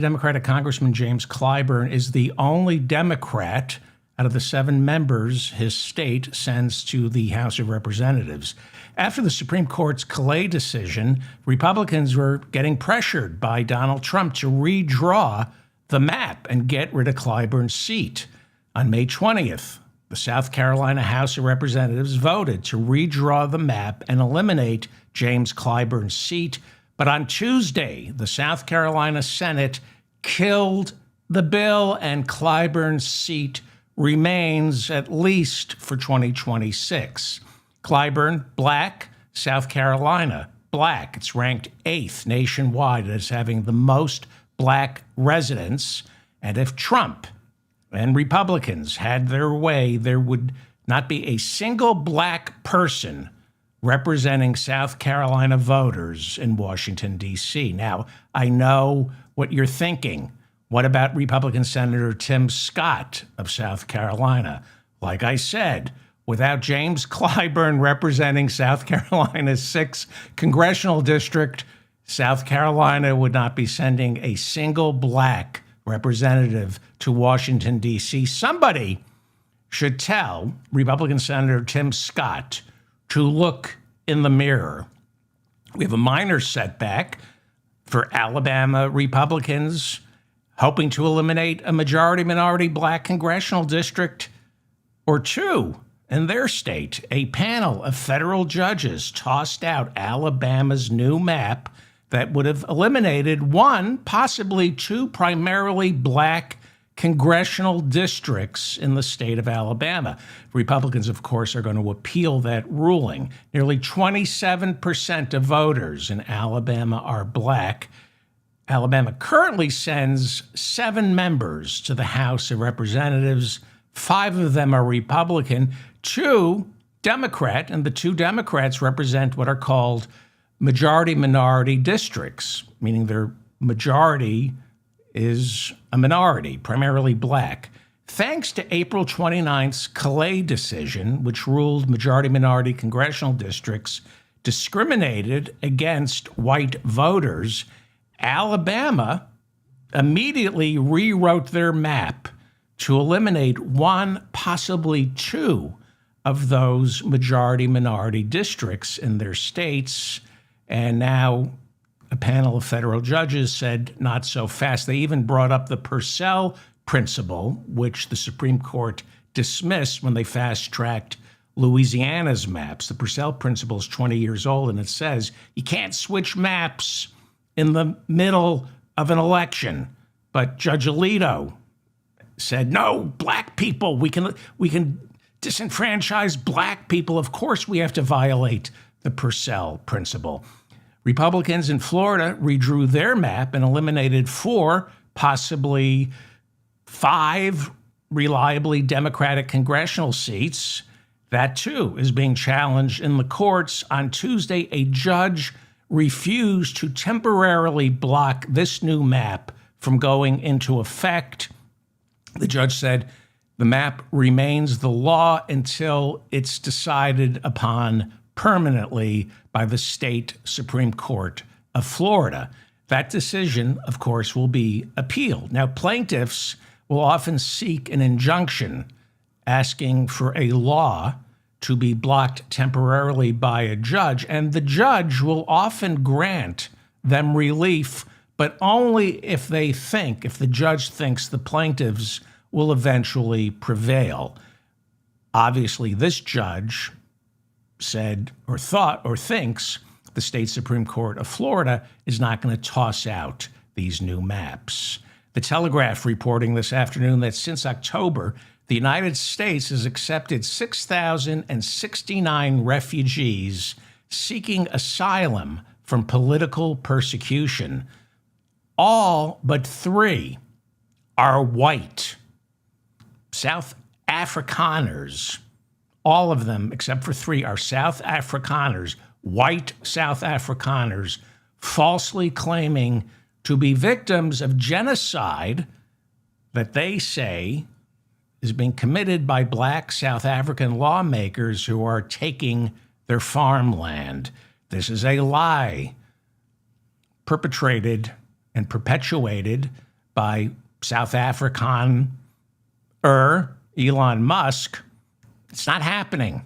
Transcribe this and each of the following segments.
Democratic Congressman James Clyburn is the only Democrat out of the 7 members his state sends to the House of Representatives. After the Supreme Court's Calais decision, Republicans were getting pressured by Donald Trump to redraw the map and get rid of Clyburn's seat. On May 20th, the South Carolina House of Representatives voted to redraw the map and eliminate James Clyburn's seat. But on Tuesday, the South Carolina Senate killed the bill, and Clyburn's seat remains at least for 2026. Clyburn, black, South Carolina, black. It's ranked 8th nationwide as having the most black residents. And if Trump and Republicans had their way, there would not be a single black person representing South Carolina voters in Washington, D.C. Now, I know what you're thinking. What about Republican Senator Tim Scott of South Carolina? Like I said, without James Clyburn representing South Carolina's 6th congressional district, South Carolina would not be sending a single black representative to Washington, D.C. Somebody should tell Republican Senator Tim Scott to look in the mirror. We have a minor setback for Alabama Republicans hoping to eliminate a majority-minority black congressional district or 2 in their state. A panel of federal judges tossed out Alabama's new map that would have eliminated 1, possibly 2 primarily black congressional districts in the state of Alabama. Republicans, of course, are going to appeal that ruling. Nearly 27% of voters in Alabama are black. Alabama currently sends 7 members to the House of Representatives. 5 of them are Republican, 2 Democrat, and the 2 Democrats represent what are called majority-minority districts, meaning their majority is a minority, primarily black. Thanks to April 29th's Calais decision, which ruled majority-minority congressional districts discriminated against white voters, Alabama immediately rewrote their map to eliminate 1, possibly 2 of those majority-minority districts in their states. And now a panel of federal judges said not so fast. They even brought up the Purcell principle, which the Supreme Court dismissed when they fast-tracked Louisiana's maps. The Purcell principle is 20 years old, and it says you can't switch maps in the middle of an election. But Judge Alito said, no, black people, we can disenfranchise black people. Of course we have to violate the Purcell principle. Republicans in Florida redrew their map and eliminated 4, possibly 5 reliably Democratic congressional seats. That, too, is being challenged in the courts. On Tuesday, a judge refused to temporarily block this new map from going into effect. The judge said the map remains the law until it's decided upon permanently by the state Supreme Court of Florida. That decision, of course, will be appealed. Now, plaintiffs will often seek an injunction asking for a law to be blocked temporarily by a judge, and the judge will often grant them relief, but only if the judge thinks the plaintiffs will eventually prevail. Obviously, this judge said or thought or thinks the state Supreme Court of Florida is not going to toss out these new maps. The Telegraph reporting this afternoon that since October, the United States has accepted 6,069 refugees seeking asylum from political persecution. All but 3 are white. South Afrikaners. All of them, except for 3, are South Afrikaners, white South Afrikaners, falsely claiming to be victims of genocide that they say is being committed by black South African lawmakers who are taking their farmland. This is a lie perpetrated and perpetuated by South African Elon Musk. It's not happening.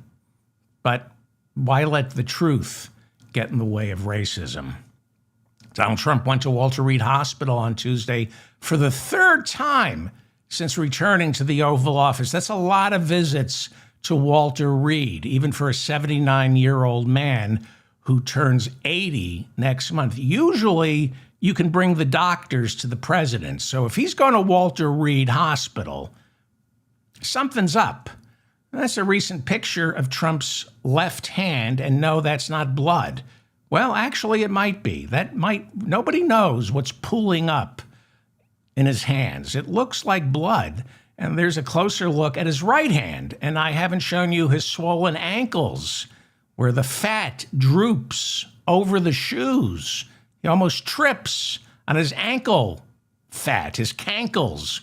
But why let the truth get in the way of racism? Donald Trump went to Walter Reed Hospital on Tuesday for the third time since returning to the Oval Office. That's a lot of visits to Walter Reed, even for a 79-year-old man who turns 80 next month. Usually, you can bring the doctors to the president. So if he's going to Walter Reed Hospital, something's up. That's a recent picture of Trump's left hand, and no, that's not blood. Well, actually, it might be. Nobody knows what's pooling up in his hands. It looks like blood, and there's a closer look at his right hand, and I haven't shown you his swollen ankles, where the fat droops over the shoes. He almost trips on his ankle fat, his cankles.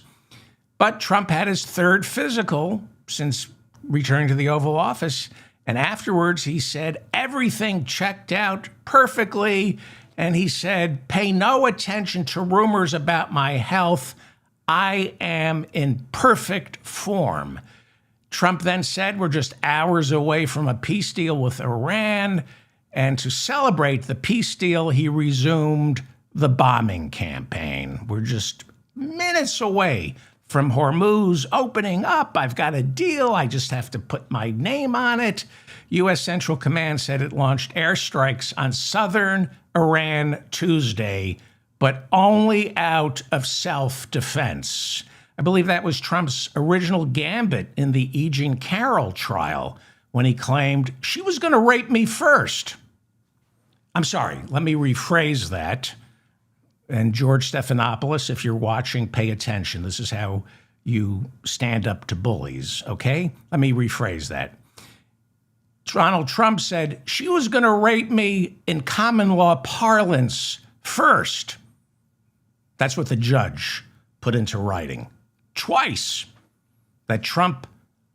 But Trump had his third physical since returning to the Oval Office, and afterwards he said everything checked out perfectly, and he said, pay no attention to rumors about my health. I am in perfect form. Trump then said we're just hours away from a peace deal with Iran, and to celebrate the peace deal, he resumed the bombing campaign. We're just minutes away from Hormuz opening up. I've got a deal. I just have to put my name on it. U.S. Central Command said it launched airstrikes on southern Iran Tuesday, but only out of self-defense. I believe that was Trump's original gambit in the E. Jean Carroll trial when he claimed she was going to rape me first. I'm sorry, let me rephrase that. And George Stephanopoulos, if you're watching, pay attention. This is how you stand up to bullies, okay? Let me rephrase that. Donald Trump said she was going to rape me in common law parlance first. That's what the judge put into writing twice, that Trump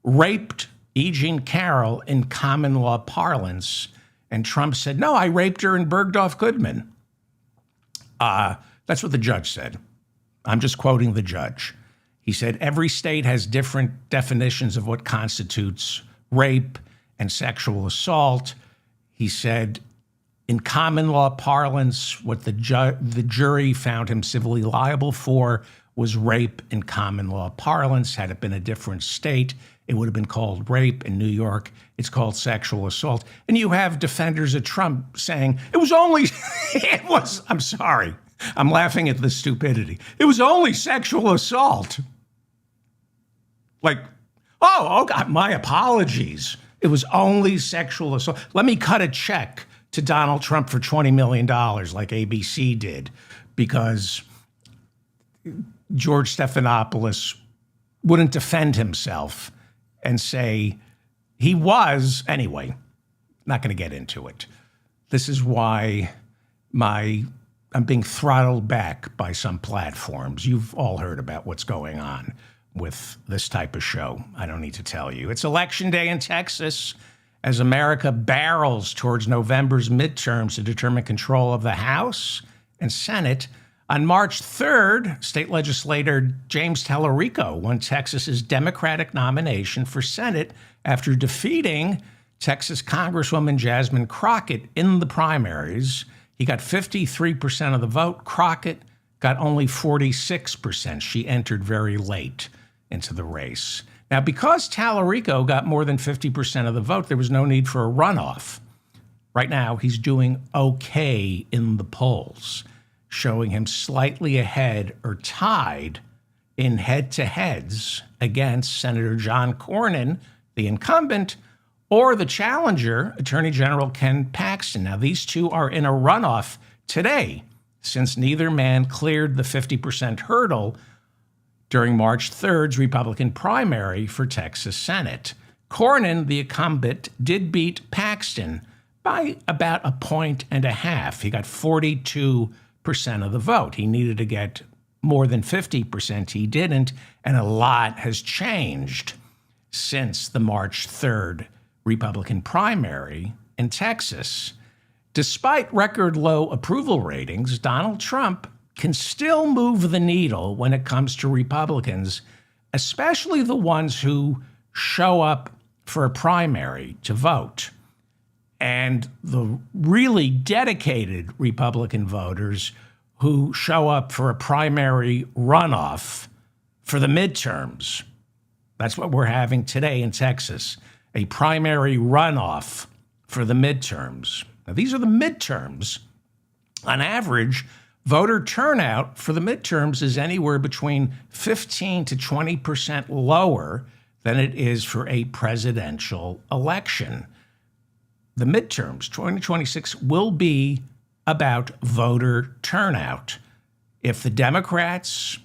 raped E. Jean Carroll in common law parlance. And Trump said, no, I raped her in Bergdorf Goodman. That's what the judge said. I'm just quoting the judge. He said every state has different definitions of what constitutes rape and sexual assault. He said in common law parlance, what the jury found him civilly liable for was rape in common law parlance. Had it been a different state, it would have been called rape. In New York, it's called sexual assault. And you have defenders of Trump saying, I'm sorry. I'm laughing at the stupidity. It was only sexual assault. Like, oh God, my apologies. It was only sexual assault. Let me cut a check to Donald Trump for $20 million like ABC did, because George Stephanopoulos wouldn't defend himself and say he was. Anyway, not going to get into it. This is why I'm being throttled back by some platforms. You've all heard about what's going on with this type of show. I don't need to tell you. It's Election Day in Texas as America barrels towards November's midterms to determine control of the House and Senate. On March 3rd, state legislator James Talarico won Texas's Democratic nomination for Senate after defeating Texas Congresswoman Jasmine Crockett in the primaries. He got 53% of the vote. Crockett got only 46%. She entered very late into the race. Now, because Talarico got more than 50% of the vote, there was no need for a runoff. Right now, he's doing okay in the polls, showing him slightly ahead or tied in head-to-heads against Senator John Cornyn, the incumbent, or the challenger, Attorney General Ken Paxton. Now, these two are in a runoff today, since neither man cleared the 50% hurdle during March 3rd's Republican primary for Texas Senate. Cornyn, the incumbent, did beat Paxton by about 1.5 points. He got 42% of the vote. He needed to get more than 50%. He didn't, and a lot has changed since the March 3rd Republican primary in Texas. Despite record low approval ratings, Donald Trump can still move the needle when it comes to Republicans, especially the ones who show up for a primary to vote. And the really dedicated Republican voters who show up for a primary runoff for the midterms. That's what we're having today in Texas, a primary runoff for the midterms. Now, these are the midterms. On average, voter turnout for the midterms is anywhere between 15 to 20% lower than it is for a presidential election. The midterms, 2026, will be about voter turnout. If the Democrats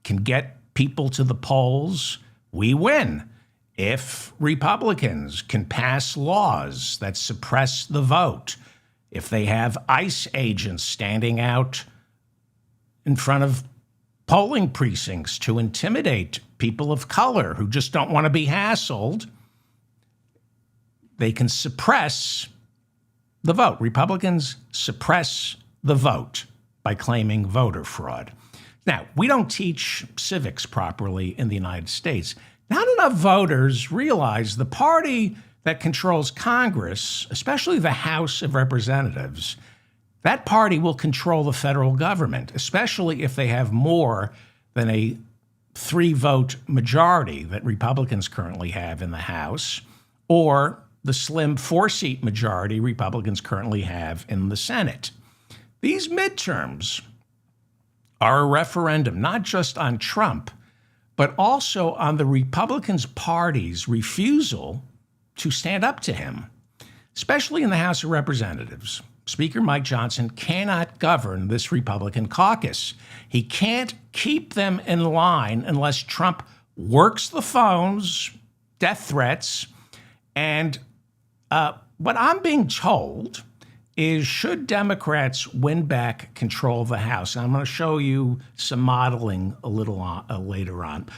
can get people to the polls, we win. If Republicans can pass laws that suppress the vote, if they have ICE agents standing out in front of polling precincts to intimidate people of color who just don't want to be hassled, they can suppress the vote. Republicans suppress the vote by claiming voter fraud. Now, we don't teach civics properly in the United States. Not enough voters realize the party that controls Congress, especially the House of Representatives, that party will control the federal government, especially if they have more than a 3-vote majority that Republicans currently have in the House, or the slim 4-seat majority Republicans currently have in the Senate. These midterms are a referendum not just on Trump, but also on the Republicans' party's refusal to stand up to him, especially in the House of Representatives. Speaker Mike Johnson cannot govern this Republican caucus. He can't keep them in line unless Trump works the phones, death threats, and what I'm being told is, should Democrats win back control of the House, and I'm going to show you some modeling a little later on,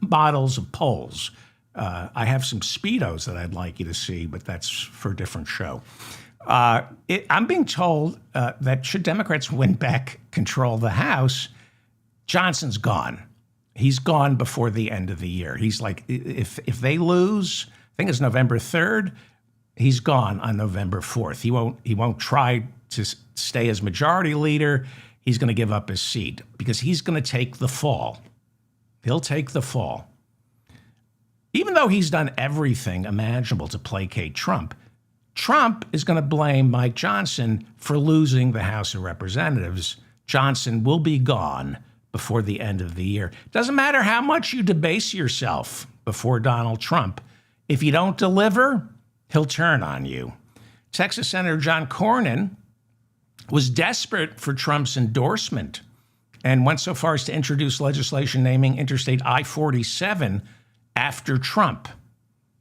models of polls. I have some Speedos that I'd like you to see, but that's for a different show. I'm being told that should Democrats win back control of the House, Johnson's gone. He's gone before the end of the year. He's like, if they lose, I think it's November 3rd, he's gone on November 4th. He won't try to stay as majority leader. He's going to give up his seat because he's going to take the fall. He'll take the fall. Even though he's done everything imaginable to placate Trump, Trump is going to blame Mike Johnson for losing the House of Representatives. Johnson will be gone before the end of the year. Doesn't matter how much you debase yourself before Donald Trump. If you don't deliver, he'll turn on you. Texas Senator John Cornyn was desperate for Trump's endorsement and went so far as to introduce legislation naming Interstate I-47 after Trump.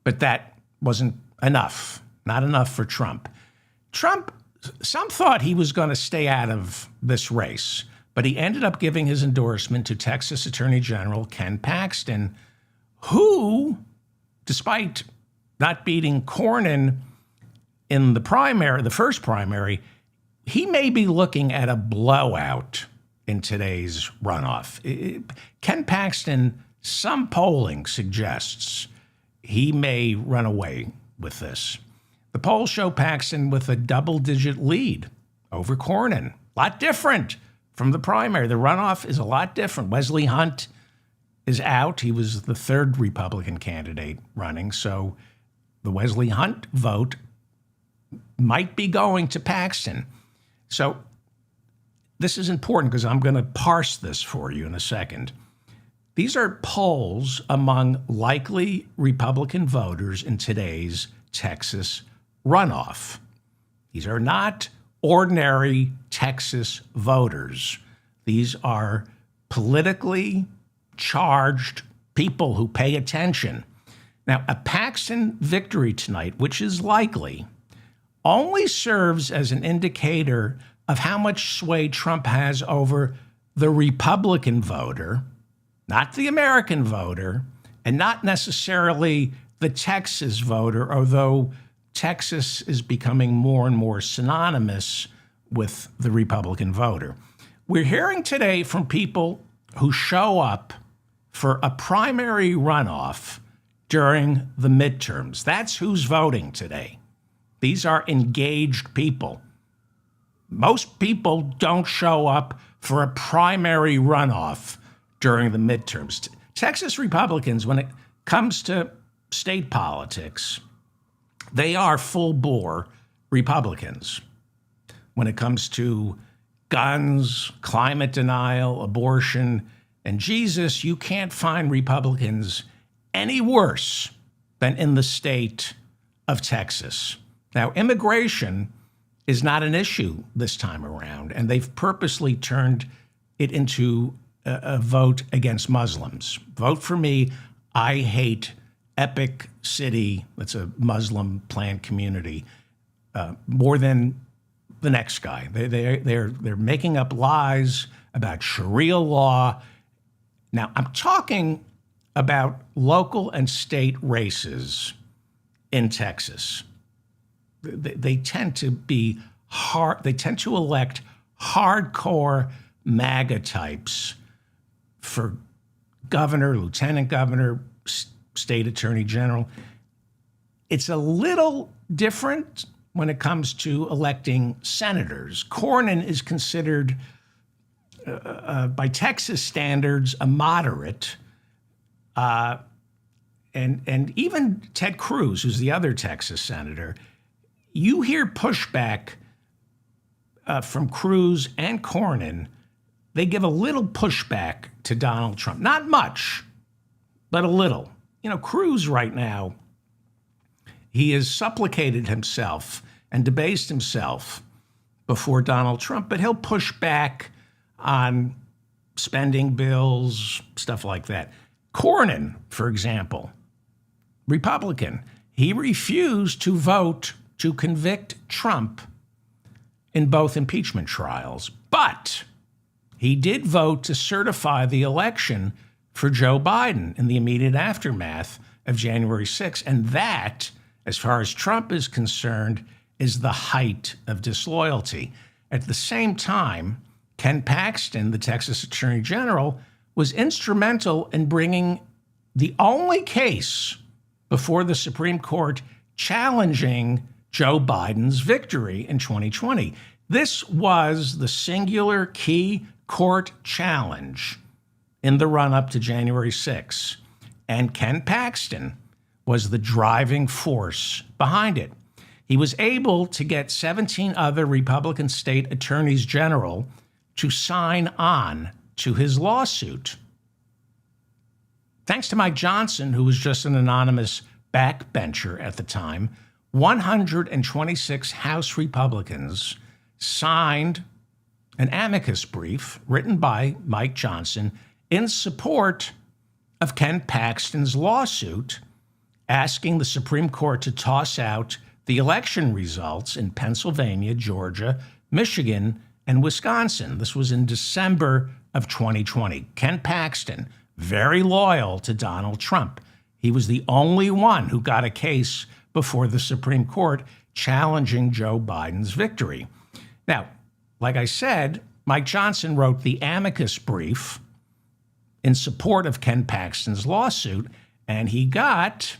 But that wasn't enough. Not enough for Trump. Some thought he was going to stay out of this race, but he ended up giving his endorsement to Texas Attorney General Ken Paxton, who, despite not beating Cornyn in the primary, the first primary, he may be looking at a blowout in today's runoff. Ken Paxton, some polling suggests he may run away with this. The polls show Paxton with a double-digit lead over Cornyn. A lot different from the primary. The runoff is a lot different. Wesley Hunt is out. He was the third Republican candidate running, so the Wesley Hunt vote might be going to Paxton. So this is important because I'm going to parse this for you in a second. These are polls among likely Republican voters in today's Texas runoff. These are not ordinary Texas voters. These are politically charged people who pay attention. Now, a Paxton victory tonight, which is likely, only serves as an indicator of how much sway Trump has over the Republican voter, not the American voter, and not necessarily the Texas voter, although Texas is becoming more and more synonymous with the Republican voter. We're hearing today from people who show up for a primary runoff during the midterms. That's who's voting today. These are engaged people. Most people don't show up for a primary runoff during the midterms. Texas Republicans, when it comes to state politics, they are full bore Republicans. When it comes to guns, climate denial, abortion, and Jesus, you can't find Republicans any worse than in the state of Texas. Now, immigration is not an issue this time around, and they've purposely turned it into a vote against Muslims. Vote for me. I hate Epic City, that's a Muslim planned community, more than the next guy. They're making up lies about Sharia law. Now, I'm talking about local and state races in Texas. They tend to be hard. They tend to elect hardcore MAGA types for governor, lieutenant governor, state attorney general. It's a little different when it comes to electing senators. Cornyn is considered, by Texas standards, a moderate. And even Ted Cruz, who's the other Texas senator, you hear pushback from Cruz and Cornyn. They give a little pushback to Donald Trump. Not much, but a little. You know, Cruz right now, he has supplicated himself and debased himself before Donald Trump, but he'll push back on spending bills, stuff like that. Cornyn, for example, Republican, he refused to vote to convict Trump in both impeachment trials, but he did vote to certify the election for Joe Biden in the immediate aftermath of January 6th. And that, as far as Trump is concerned, is the height of disloyalty. At the same time, Ken Paxton, the Texas Attorney General, was instrumental in bringing the only case before the Supreme Court challenging Joe Biden's victory in 2020. This was the singular key court challenge in the run-up to January 6th, and Ken Paxton was the driving force behind it. He was able to get 17 other Republican state attorneys general to sign on to his lawsuit. Thanks to Mike Johnson, who was just an anonymous backbencher at the time, 126 House Republicans signed an amicus brief written by Mike Johnson in support of Ken Paxton's lawsuit, asking the Supreme Court to toss out the election results in Pennsylvania, Georgia, Michigan, and Wisconsin. This was in December of 2020. Ken Paxton, very loyal to Donald Trump. He was the only one who got a case before the Supreme Court challenging Joe Biden's victory. Now, like I said, Mike Johnson wrote the amicus brief in support of Ken Paxton's lawsuit, and he got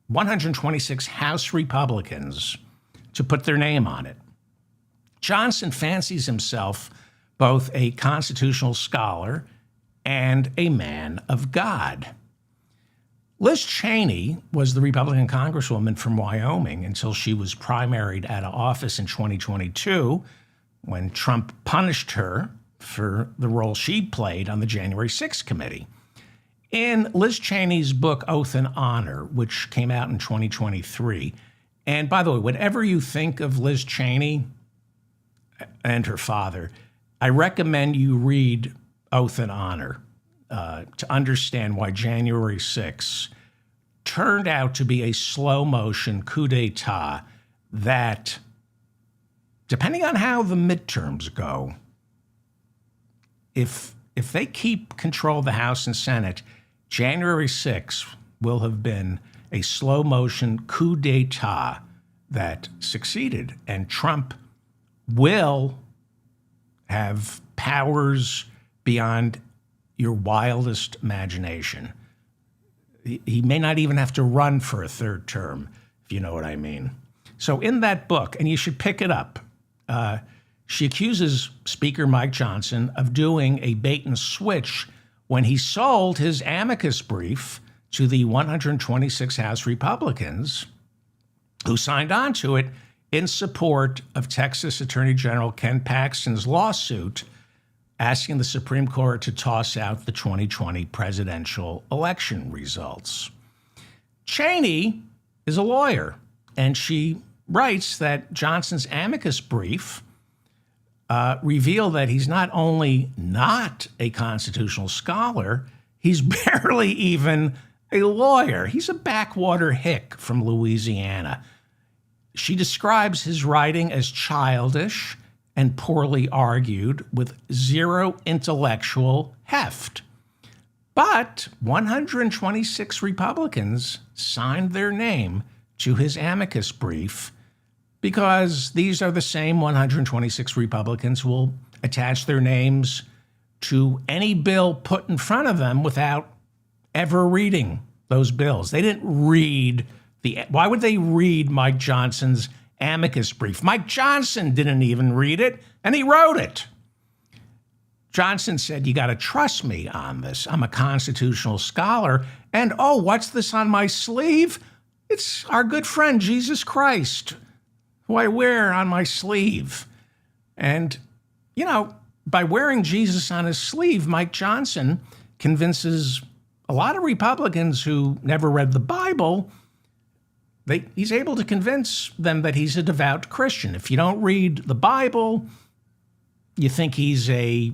126 House Republicans to put their name on it. Johnson fancies himself both a constitutional scholar and a man of God. Liz Cheney was the Republican Congresswoman from Wyoming until she was primaried out of office in 2022 when Trump punished her for the role she played on the January 6th committee. In Liz Cheney's book, Oath and Honor, which came out in 2023, and by the way, whatever you think of Liz Cheney and her father, I recommend you read Oath and Honor to understand why January 6th turned out to be a slow-motion coup d'etat that, depending on how the midterms go, if they keep control of the House and Senate, January 6th will have been a slow-motion coup d'etat that succeeded, and Trump will have powers beyond your wildest imagination. He may not even have to run for a third term, if you know what I mean. So in that book, and you should pick it up, she accuses Speaker Mike Johnson of doing a bait and switch when he sold his amicus brief to the 126 House Republicans who signed on to it in support of Texas Attorney General Ken Paxton's lawsuit asking the Supreme Court to toss out the 2020 presidential election results. Cheney is a lawyer, and she writes that Johnson's amicus brief revealed that he's not only not a constitutional scholar, he's barely even a lawyer. He's a backwater hick from Louisiana. She describes his writing as childish and poorly argued with zero intellectual heft. But 126 Republicans signed their name to his amicus brief because these are the same 126 Republicans who will attach their names to any bill put in front of them without ever reading those bills. They didn't read why would they read Mike Johnson's amicus brief? Mike Johnson didn't even read it, and he wrote it. Johnson said, you got to trust me on this. I'm a constitutional scholar. And, oh, what's this on my sleeve? It's our good friend, Jesus Christ, who I wear on my sleeve. And, you know, by wearing Jesus on his sleeve, Mike Johnson convinces a lot of Republicans who never read the Bible. He's able to convince them that he's a devout Christian. If you don't read the Bible, you think he's a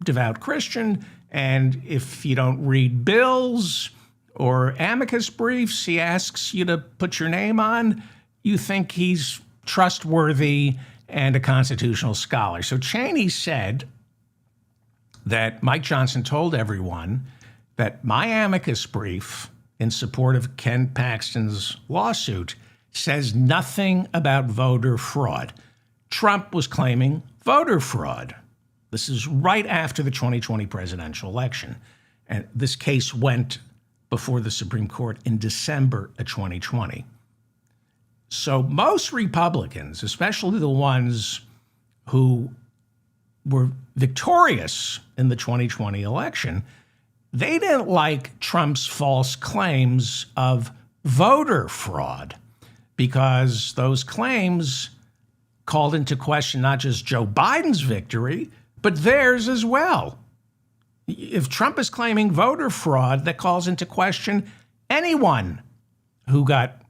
devout Christian. And if you don't read bills or amicus briefs he asks you to put your name on, you think he's trustworthy and a constitutional scholar. So Cheney said that Mike Johnson told everyone that my amicus brief in support of Ken Paxton's lawsuit says nothing about voter fraud. Trump was claiming voter fraud. This is right after the 2020 presidential election. And this case went before the Supreme Court in December of 2020. So most Republicans, especially the ones who were victorious in the 2020 election, they didn't like Trump's false claims of voter fraud because those claims called into question not just Joe Biden's victory, but theirs as well. If Trump is claiming voter fraud, that calls into question anyone who got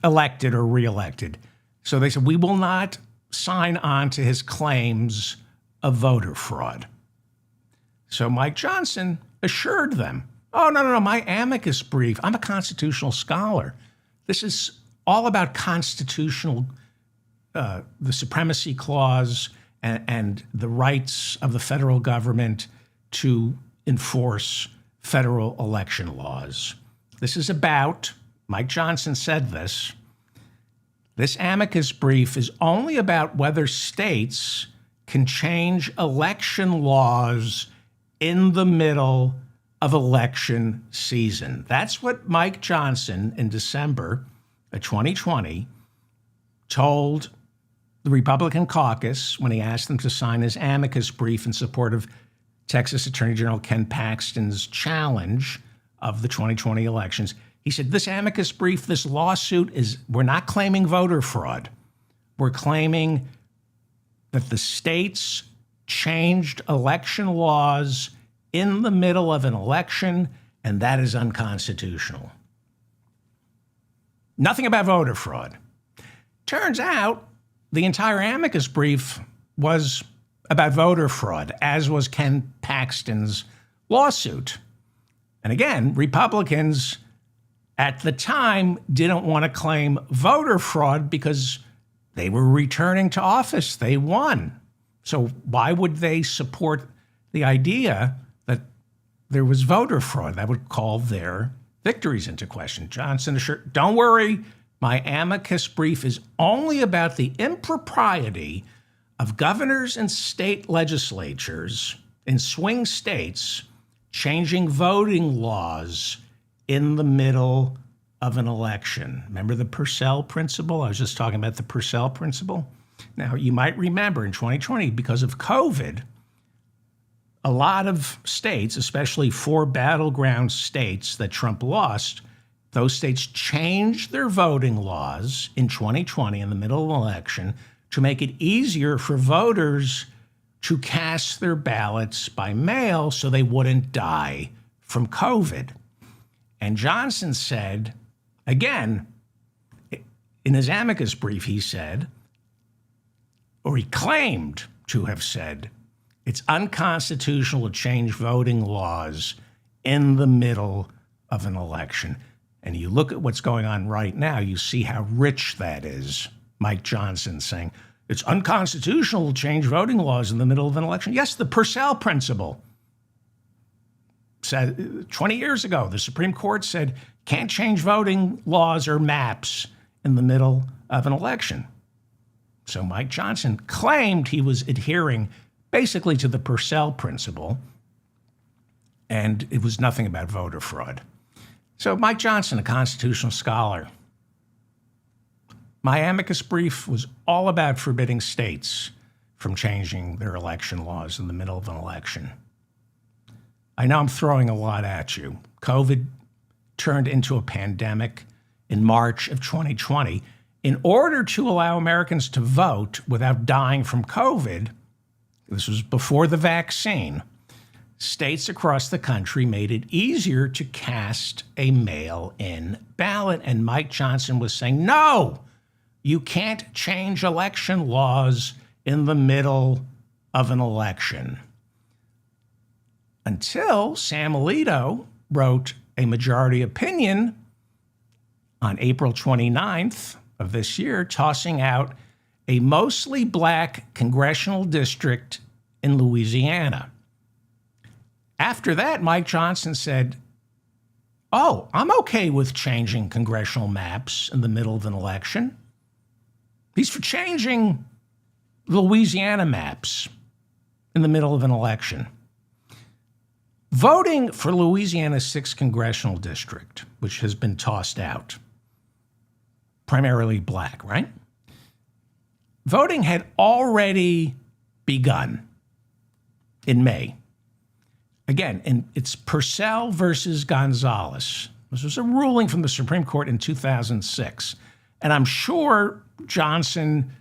elected or reelected. So they said, we will not sign on to his claims of voter fraud. So Mike Johnson assured them, oh, no, my amicus brief, I'm a constitutional scholar. This is all about constitutional, the supremacy clause and the rights of the federal government to enforce federal election laws. This is about, Mike Johnson said this amicus brief is only about whether states can change election laws in the middle of election season. That's what Mike Johnson in December of 2020 told the Republican caucus when he asked them to sign his amicus brief in support of Texas Attorney General Ken Paxton's challenge of the 2020 elections. He said, this amicus brief, this lawsuit we're not claiming voter fraud. We're claiming that the states changed election laws in the middle of an election, and that is unconstitutional. Nothing about voter fraud. Turns out the entire amicus brief was about voter fraud, as was Ken Paxton's lawsuit. And again, Republicans at the time didn't want to claim voter fraud because they were returning to office. They won. So why would they support the idea that there was voter fraud? That would call their victories into question. Johnson assured, don't worry, my amicus brief is only about the impropriety of governors and state legislatures in swing states changing voting laws in the middle of an election. Remember the Purcell principle? I was just talking about the Purcell principle. Now, you might remember in 2020, because of COVID, a lot of states, especially 4 battleground states that Trump lost, those states changed their voting laws in 2020 in the middle of an election to make it easier for voters to cast their ballots by mail so they wouldn't die from COVID. And Johnson said, again, in his amicus brief, he said, or he claimed to have said, it's unconstitutional to change voting laws in the middle of an election. And you look at what's going on right now, you see how rich that is. Mike Johnson saying, it's unconstitutional to change voting laws in the middle of an election. Yes, the Purcell principle said 20 years ago, the Supreme Court said, can't change voting laws or maps in the middle of an election. So Mike Johnson claimed he was adhering basically to the Purcell principle, and it was nothing about voter fraud. So Mike Johnson, a constitutional scholar, my amicus brief was all about forbidding states from changing their election laws in the middle of an election. I know I'm throwing a lot at you. COVID turned into a pandemic in March of 2020. In order to allow Americans to vote without dying from COVID, this was before the vaccine, states across the country made it easier to cast a mail-in ballot. And Mike Johnson was saying, no, you can't change election laws in the middle of an election. Until Sam Alito wrote a majority opinion on April 29th of this year, tossing out a mostly black congressional district in Louisiana. After that, Mike Johnson said, oh, I'm okay with changing congressional maps in the middle of an election. He's for changing Louisiana maps in the middle of an election. Voting for Louisiana's 6th congressional district, which has been tossed out, primarily black, right? Voting had already begun in May. Again, it's Purcell versus Gonzalez. This was a ruling from the Supreme Court in 2006. And I'm sure Johnson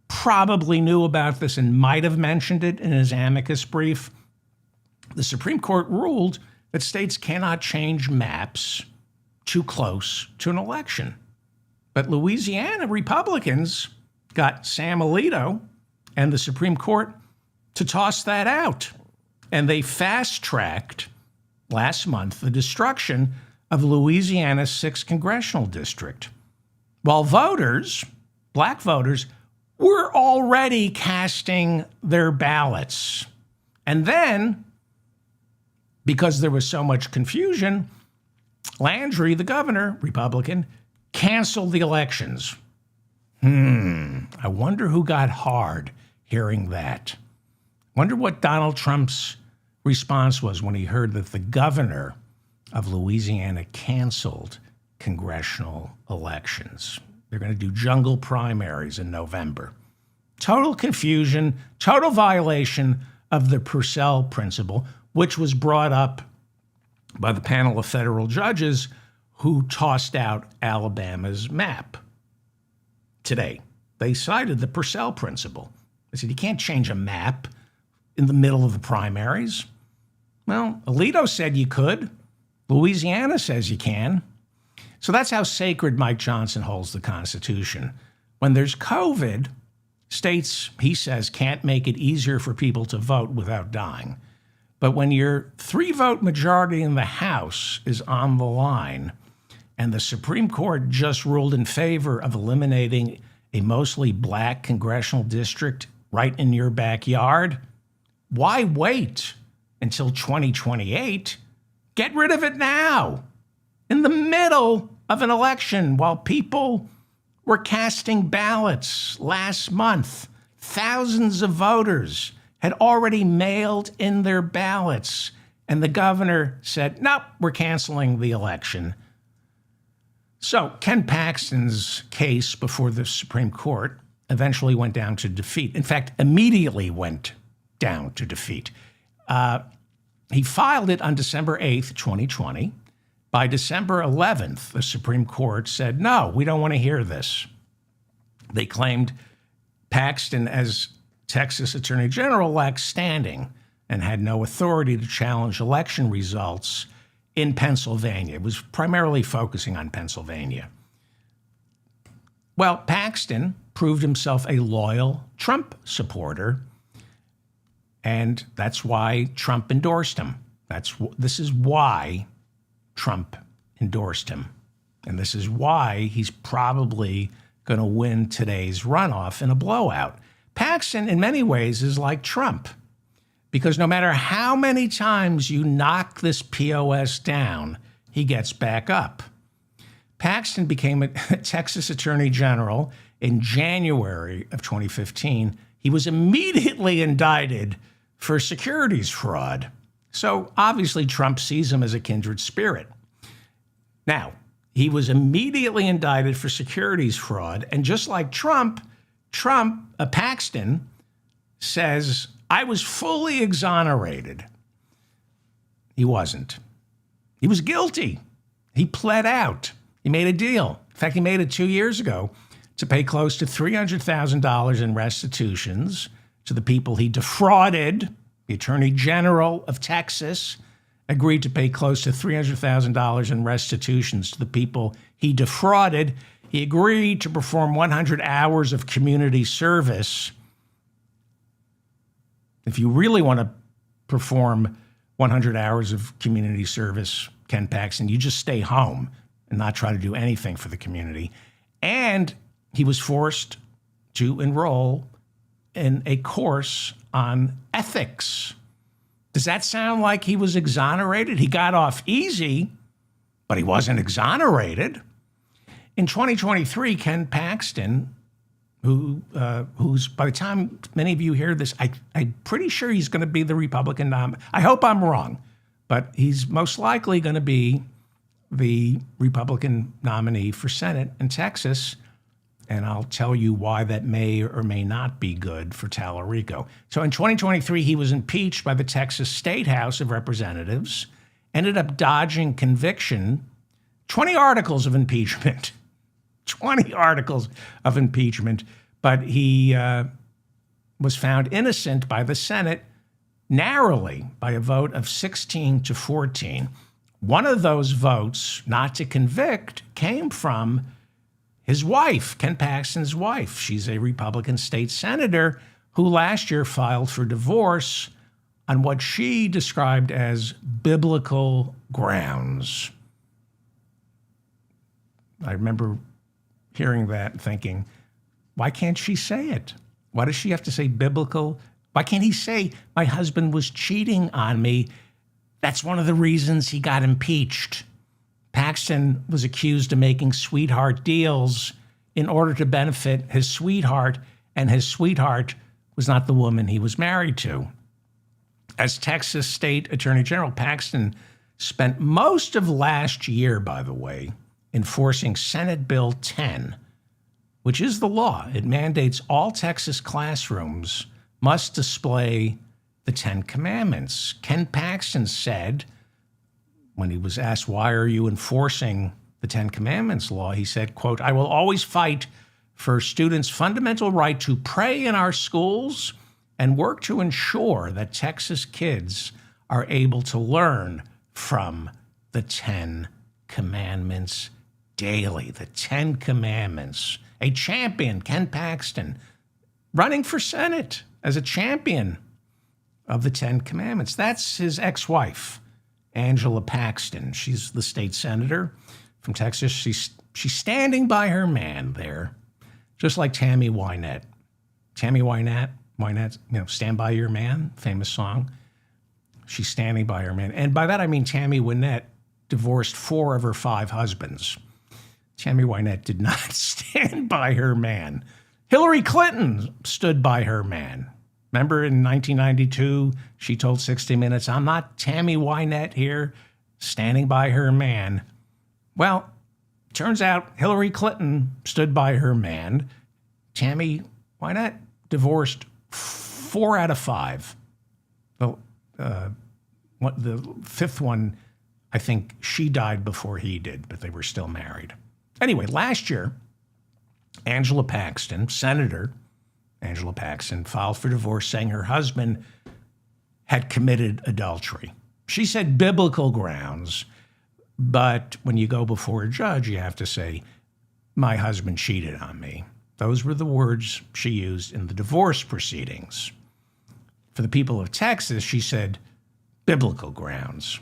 probably knew about this and might have mentioned it in his amicus brief. The Supreme Court ruled that states cannot change maps too close to an election. But Louisiana Republicans got Sam Alito and the Supreme Court to toss that out. And they fast-tracked last month the destruction of Louisiana's 6th congressional district. While voters, black voters, were already casting their ballots. And then, because there was so much confusion, Landry, the governor, Republican, canceled the elections. I wonder who got hard hearing that. Wonder what Donald Trump's response was when he heard that the governor of Louisiana canceled congressional elections. They're going to do jungle primaries in November. Total confusion, total violation of the Purcell principle, which was brought up by the panel of federal judges who tossed out Alabama's map today. They cited the Purcell principle. They said you can't change a map in the middle of the primaries. Well, Alito said you could. Louisiana says you can. So that's how sacred Mike Johnson holds the Constitution. When there's COVID, states, he says, can't make it easier for people to vote without dying. But when your 3-vote majority in the House is on the line, and the Supreme Court just ruled in favor of eliminating a mostly black congressional district right in your backyard, why wait until 2028? Get rid of it now, in the middle of an election, while people were casting ballots last month. Thousands of voters had already mailed in their ballots, and the governor said, nope, we're canceling the election. So Ken Paxton's case before the Supreme Court eventually went down to defeat. In fact, immediately went down to defeat. He filed it on December 8th, 2020. By December 11th, the Supreme Court said, no, we don't want to hear this. They claimed Paxton, as Texas Attorney General, lacked standing and had no authority to challenge election results in Pennsylvania. It was primarily focusing on Pennsylvania. Well, Paxton proved himself a loyal Trump supporter, and that's why Trump endorsed him. This is why Trump endorsed him. And this is why he's probably going to win today's runoff in a blowout. Paxton, in many ways, is like Trump, because no matter how many times you knock this POS down, he gets back up. Paxton became a Texas Attorney General in January of 2015. He was immediately indicted for securities fraud. So obviously Trump sees him as a kindred spirit. Now, he was immediately indicted for securities fraud. And just like Paxton says, I was fully exonerated. He wasn't. He was guilty. He pled out. He made a deal. In fact, he made it 2 years ago to pay close to $300,000 in restitutions to the people he defrauded. The Attorney General of Texas agreed to pay close to $300,000 in restitutions to the people he defrauded. He agreed to perform 100 hours of community service. If you really want to perform 100 hours of community service, Ken Paxton, you just stay home and not try to do anything for the community. And he was forced to enroll in a course on ethics. Does that sound like he was exonerated? He got off easy, but he wasn't exonerated. In 2023, Ken Paxton, who's, by the time many of you hear this, I'm pretty sure he's going to be the Republican nominee. I hope I'm wrong, but he's most likely going to be the Republican nominee for Senate in Texas. And I'll tell you why that may or may not be good for Talarico. So in 2023, he was impeached by the Texas State House of Representatives, ended up dodging conviction, 20 articles of impeachment, 20 articles of impeachment, but he was found innocent by the Senate narrowly by a vote of 16-14. One of those votes not to convict came from his wife, Ken Paxton's wife. She's a Republican state senator who last year filed for divorce on what she described as biblical grounds. I remember hearing that and thinking, why can't she say it? Why does she have to say biblical? Why can't he say, my husband was cheating on me? That's one of the reasons he got impeached. Paxton was accused of making sweetheart deals in order to benefit his sweetheart, and his sweetheart was not the woman he was married to. As Texas State Attorney General, Paxton spent most of last year, by the way, enforcing Senate Bill 10, which is the law. It mandates all Texas classrooms must display the 10 Commandments. Ken Paxton said, when he was asked, why are you enforcing the 10 Commandments law? He said, quote, I will always fight for students' fundamental right to pray in our schools and work to ensure that Texas kids are able to learn from the 10 Commandments daily. The 10 Commandments. A champion, Ken Paxton, running for Senate as a champion of the 10 Commandments. That's his ex-wife, Angela Paxton. She's the state senator from Texas. She's standing by her man there, just like Tammy Wynette. Tammy Wynette, Stand By Your Man, famous song. She's standing by her man. And by that, I mean Tammy Wynette divorced 4 of her 5 husbands. Tammy Wynette did not stand by her man. Hillary Clinton stood by her man. Remember in 1992, she told 60 Minutes, I'm not Tammy Wynette here, standing by her man. Well, turns out Hillary Clinton stood by her man. Tammy Wynette divorced 4 out of 5. Well, the fifth one, I think she died before he did, but they were still married. Anyway, last year, Angela Paxton, Senator Angela Paxton, filed for divorce saying her husband had committed adultery. She said biblical grounds, but when you go before a judge, you have to say, my husband cheated on me. Those were the words she used in the divorce proceedings. For the people of Texas, she said biblical grounds.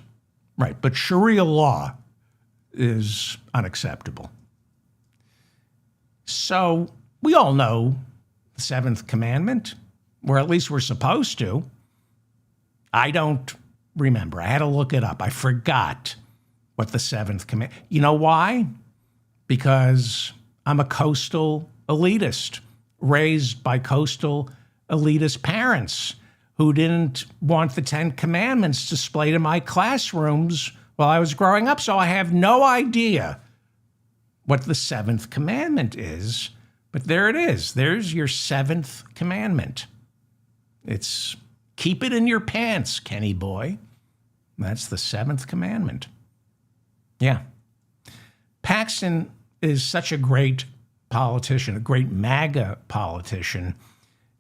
Right, but Sharia law is unacceptable. So we all know the seventh commandment, or at least we're supposed to. I don't remember. I had to look it up. I forgot what the seventh commandment. You know why? Because I'm a coastal elitist, raised by coastal elitist parents who didn't want the 10 Commandments displayed in my classrooms while I was growing up. So I have no idea what the seventh commandment is, but there it is. There's your seventh commandment. It's keep it in your pants, Kenny boy. That's the seventh commandment. Yeah. Paxton is such a great politician, a great MAGA politician.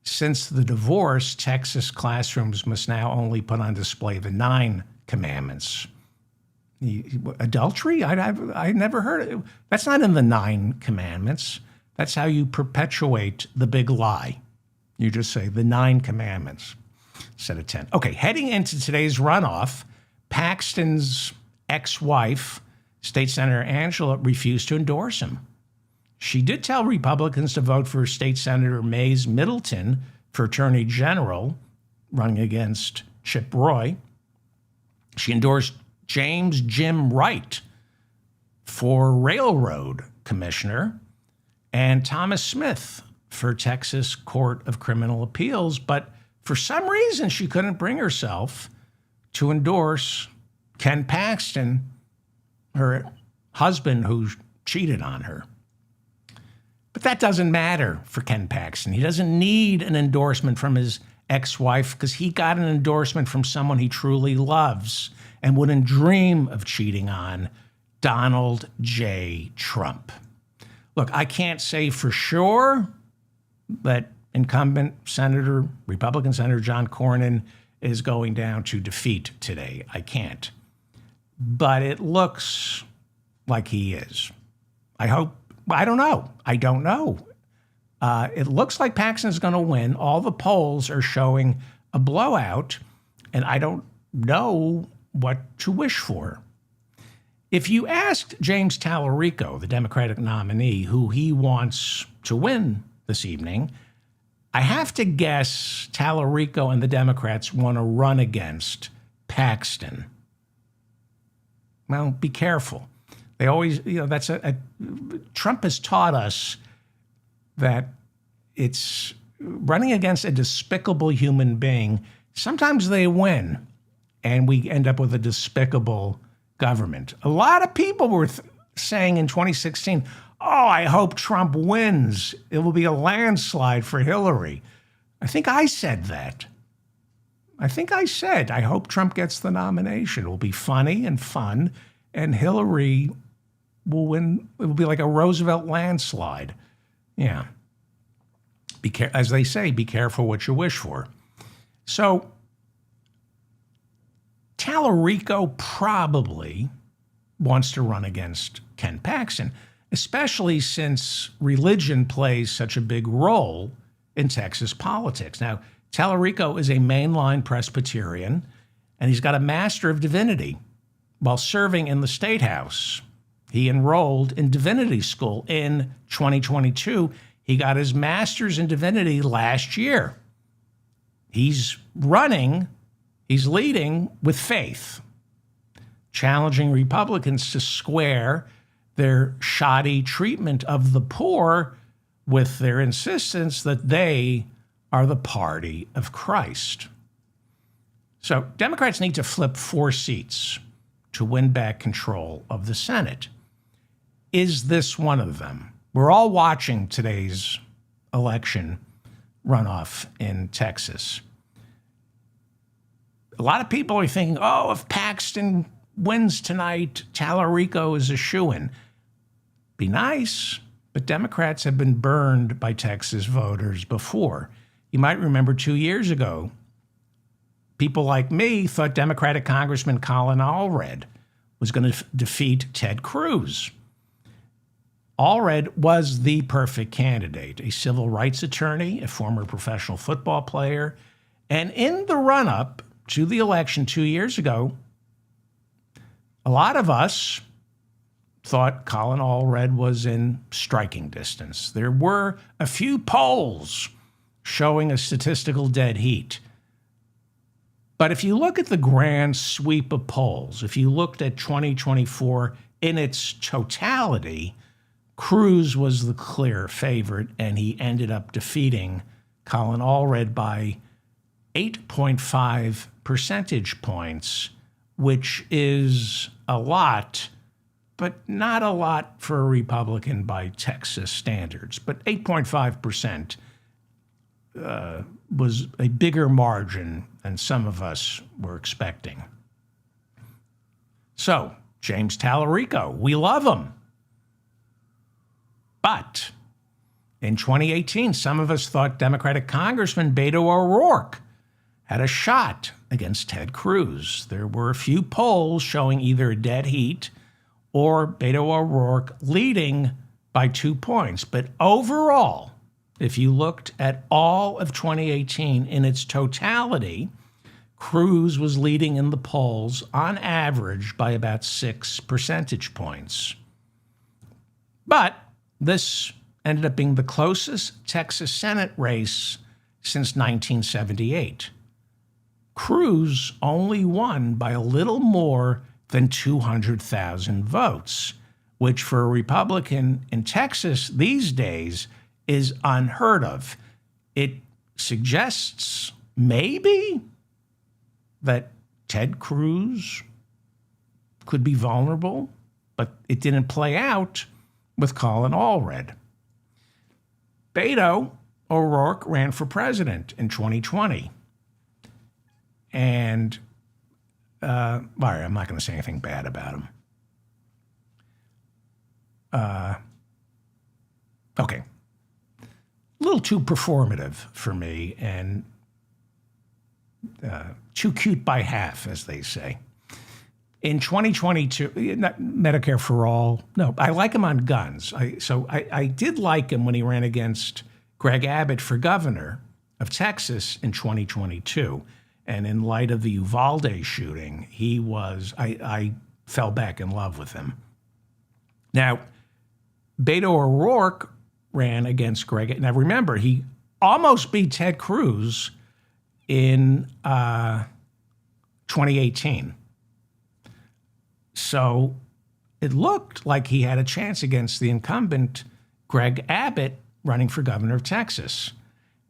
Since the divorce, Texas classrooms must now only put on display the 9 commandments. Adultery? I never heard of it. That's not in the 9 commandments. That's how you perpetuate the big lie. You just say the 9 commandments instead of 10. Okay, heading into today's runoff, Paxton's ex-wife, State Senator Angela, refused to endorse him. She did tell Republicans to vote for State Senator Mays Middleton for Attorney General, running against Chip Roy. She endorsed James Jim Wright for Railroad Commissioner and Thomas Smith for Texas Court of Criminal Appeals. But for some reason, she couldn't bring herself to endorse Ken Paxton, her husband who cheated on her. But that doesn't matter for Ken Paxton. He doesn't need an endorsement from his ex-wife because he got an endorsement from someone he truly loves and wouldn't dream of cheating on, Donald J. Trump. Look, I can't say for sure that incumbent Senator, Republican Senator John Cornyn is going down to defeat today. I can't. But it looks like he is. I hope. I don't know. It looks like Paxton is going to win. All the polls are showing a blowout, and I don't know what to wish for. If you asked James Talarico, the Democratic nominee, who he wants to win this evening, I have to guess Talarico and the Democrats want to run against Paxton. Well, be careful. They always, that's Trump has taught us that it's running against a despicable human being. Sometimes they win, and we end up with a despicable government. A lot of people were saying in 2016, oh, I hope Trump wins. It will be a landslide for Hillary. I think I said that. I hope Trump gets the nomination. It will be funny and fun, and Hillary will win. It will be like a Roosevelt landslide. Yeah. As they say, be careful what you wish for. So Talarico probably wants to run against Ken Paxton, especially since religion plays such a big role in Texas politics. Now, Talarico is a mainline Presbyterian, and he's got a Master of Divinity. While serving in the State House, he enrolled in divinity school in 2022. He got his master's in divinity last year. He's leading with faith, challenging Republicans to square their shoddy treatment of the poor with their insistence that they are the party of Christ. So Democrats need to flip 4 seats to win back control of the Senate. Is this one of them? We're all watching today's election runoff in Texas. A lot of people are thinking, oh, if Paxton wins tonight, Talarico is a shoo-in. Be nice, but Democrats have been burned by Texas voters before. You might remember 2 years ago, people like me thought Democratic Congressman Colin Allred was going to defeat Ted Cruz. Allred was the perfect candidate, a civil rights attorney, a former professional football player, and in the run-up to the election 2 years ago, a lot of us thought Colin Allred was in striking distance. There were a few polls showing a statistical dead heat. But if you look at the grand sweep of polls, if you looked at 2024 in its totality, Cruz was the clear favorite, and he ended up defeating Colin Allred by 8.5 percentage points, which is a lot, but not a lot for a Republican by Texas standards. But 8.5% was a bigger margin than some of us were expecting. So, James Talarico, we love him. But in 2018, some of us thought Democratic Congressman Beto O'Rourke had a shot against Ted Cruz. There were a few polls showing either a dead heat or Beto O'Rourke leading by 2 points. But overall, if you looked at all of 2018 in its totality, Cruz was leading in the polls on average by about 6 percentage points. But this ended up being the closest Texas Senate race since 1978. Cruz only won by a little more than 200,000 votes, which for a Republican in Texas these days is unheard of. It suggests maybe that Ted Cruz could be vulnerable, but it didn't play out with Colin Allred. Beto O'Rourke ran for president in 2020. And, all right, I'm not going to say anything bad about him. Okay. A little too performative for me and too cute by half, as they say. In 2022, not Medicare for all. No, I like him on guns. I did like him when he ran against Greg Abbott for governor of Texas in 2022. And in light of the Uvalde shooting, I fell back in love with him. Now, Beto O'Rourke ran against Greg. Now, remember, he almost beat Ted Cruz in 2018. So it looked like he had a chance against the incumbent Greg Abbott running for governor of Texas.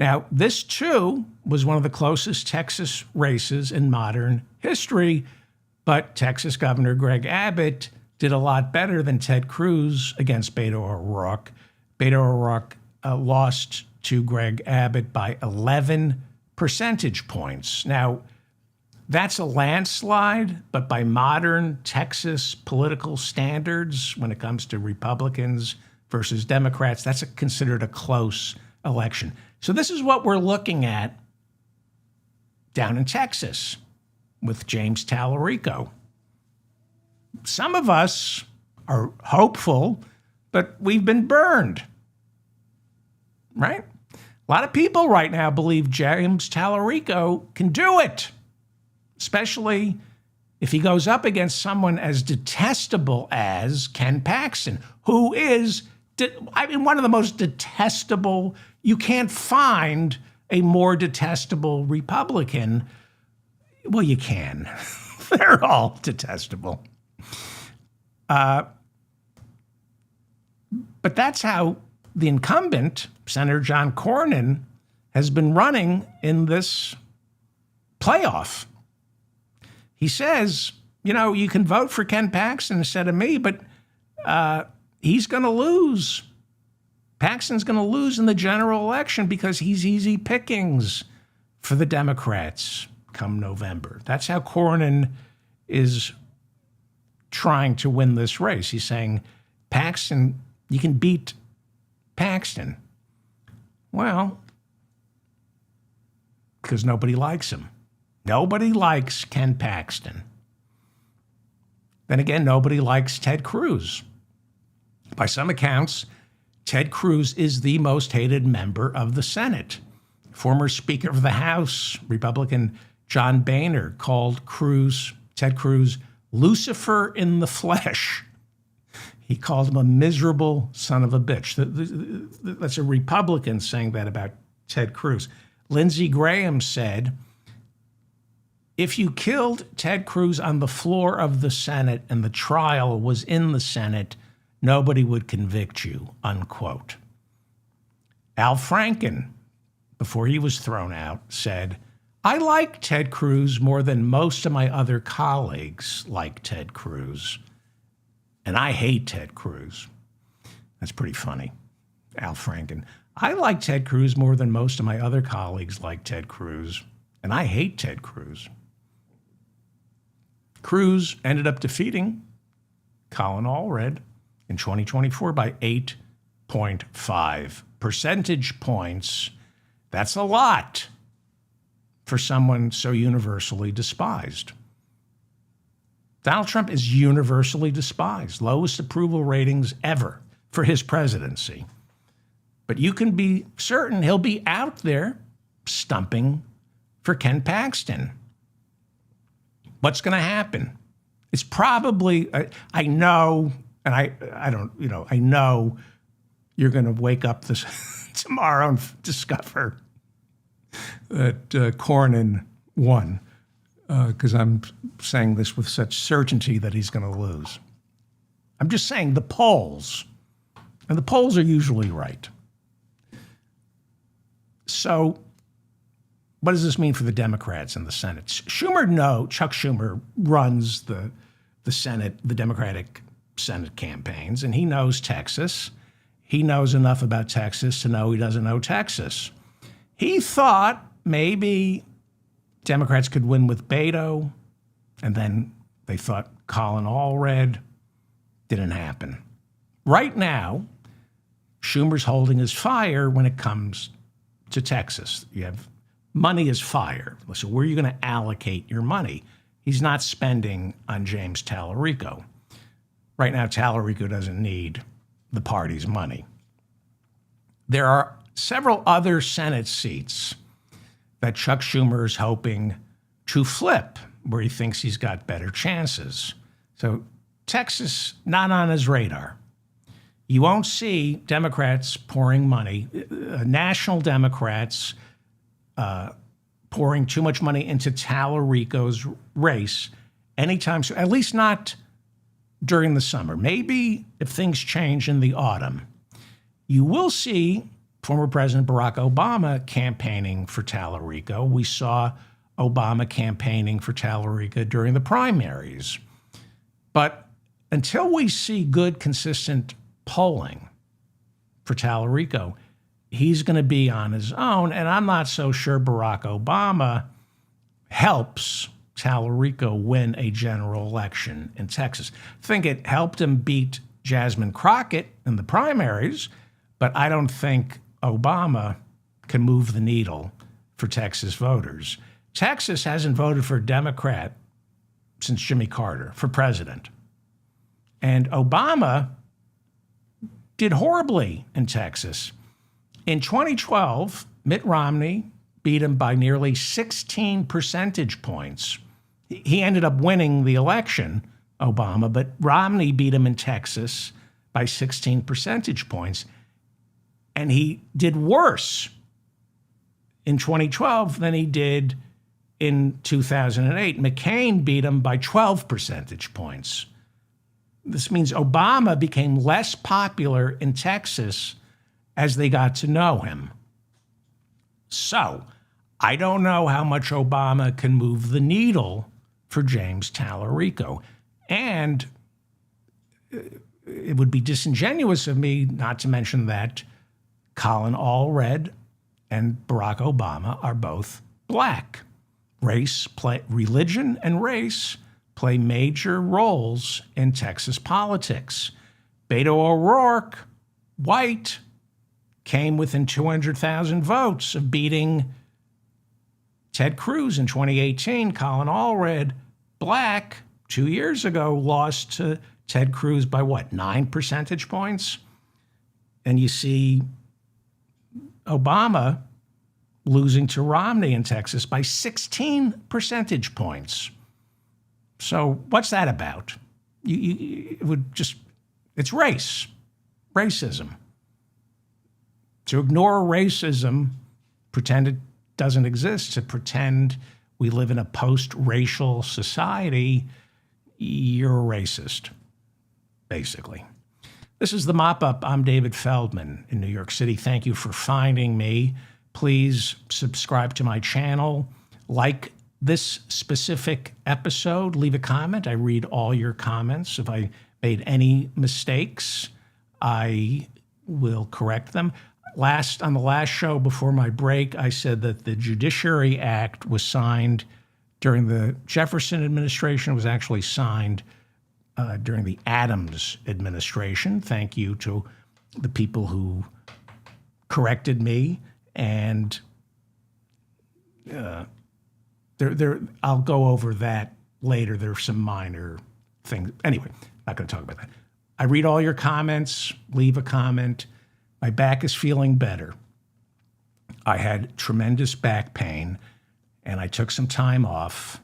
Now, this, too, was one of the closest Texas races in modern history, but Texas Governor Greg Abbott did a lot better than Ted Cruz against Beto O'Rourke. Beto O'Rourke lost to Greg Abbott by 11 percentage points. Now, that's a landslide, but by modern Texas political standards, when it comes to Republicans versus Democrats, that's considered a close election. So this is what we're looking at down in Texas with James Talarico. Some of us are hopeful, but we've been burned, right? A lot of people right now believe James Talarico can do it, especially if he goes up against someone as detestable as Ken Paxton, who is, one of the most detestable. You can't find a more detestable Republican. Well, you can. They're all detestable. But that's how the incumbent, Senator John Cornyn, has been running in this playoff. He says, you can vote for Ken Paxton instead of me, but he's going to lose. Paxton's going to lose in the general election because he's easy pickings for the Democrats come November. That's how Cornyn is trying to win this race. He's saying, Paxton, you can beat Paxton. Well, because nobody likes him. Nobody likes Ken Paxton. Then again, nobody likes Ted Cruz. By some accounts, Ted Cruz is the most hated member of the Senate. Former Speaker of the House, Republican John Boehner, called Ted Cruz, Lucifer in the flesh. He called him a miserable son of a bitch. That's a Republican saying that about Ted Cruz. Lindsey Graham said, if you killed Ted Cruz on the floor of the Senate and the trial was in the Senate, nobody would convict you, unquote. Al Franken, before he was thrown out, said, I like Ted Cruz more than most of my other colleagues like Ted Cruz. And I hate Ted Cruz. That's pretty funny. Al Franken. I like Ted Cruz more than most of my other colleagues like Ted Cruz. And I hate Ted Cruz. Cruz ended up defeating Colin Allred in 2024 by 8.5 percentage points. That's a lot for someone so universally despised. Donald Trump is universally despised, lowest approval ratings ever for his presidency. But you can be certain he'll be out there stumping for Ken Paxton. What's going to happen? It's probably, I know, and I don't, I know you're going to wake up this tomorrow and discover that Cornyn won, because I'm saying this with such certainty that he's going to lose. I'm just saying the polls, and the polls are usually right. So what does this mean for the Democrats in the Senate? Chuck Schumer runs the Senate, the Democratic Senate campaigns, and he knows Texas. He knows enough about Texas to know he doesn't know Texas. He thought maybe Democrats could win with Beto, and then they thought Colin Allred. Didn't happen. Right now, Schumer's holding his fire when it comes to Texas. You have money is fire. So where are you going to allocate your money? He's not spending on James Talarico. Right now, Talarico doesn't need the party's money. There are several other Senate seats that Chuck Schumer is hoping to flip, where he thinks he's got better chances. So Texas, not on his radar. You won't see Democrats pouring money, national Democrats pouring too much money into Talarico's race anytime soon, at least not during the summer. Maybe if things change in the autumn. You will see former President Barack Obama campaigning for Talarico. We saw Obama campaigning for Talarico during the primaries. But until we see good, consistent polling for Talarico, he's going to be on his own. And I'm not so sure Barack Obama helps Talarico win a general election in Texas. I think it helped him beat Jasmine Crockett in the primaries, but I don't think Obama can move the needle for Texas voters. Texas hasn't voted for a Democrat since Jimmy Carter for president. And Obama did horribly in Texas. In 2012, Mitt Romney beat him by nearly 16 percentage points. He ended up winning the election, Obama, but Romney beat him in Texas by 16 percentage points. And he did worse in 2012 than he did in 2008. McCain beat him by 12 percentage points. This means Obama became less popular in Texas as they got to know him. So I don't know how much Obama can move the needle for James Talarico. And it would be disingenuous of me not to mention that Colin Allred and Barack Obama are both black. Religion and race play major roles in Texas politics. Beto O'Rourke, white, came within 200,000 votes of beating Ted Cruz in 2018. Colin Allred, black, 2 years ago, lost to Ted Cruz by what, 9 percentage points? And you see Obama losing to Romney in Texas by 16 percentage points. So what's that about? It would just, it's racism. To ignore racism, pretend it doesn't exist, to pretend we live in a post-racial society, you're a racist, basically. This is the Mop-Up. I'm David Feldman in New York City. Thank you for finding me. Please subscribe to my channel. Like this specific episode, leave a comment. I read all your comments. If I made any mistakes, I will correct them. On the last show before my break, I said that the Judiciary Act was signed during the Jefferson administration. It was actually signed during the Adams administration. Thank you to the people who corrected me. And I'll go over that later. There are some minor things. Anyway, not going to talk about that. I read all your comments. Leave a comment. My back is feeling better. I had tremendous back pain, and I took some time off,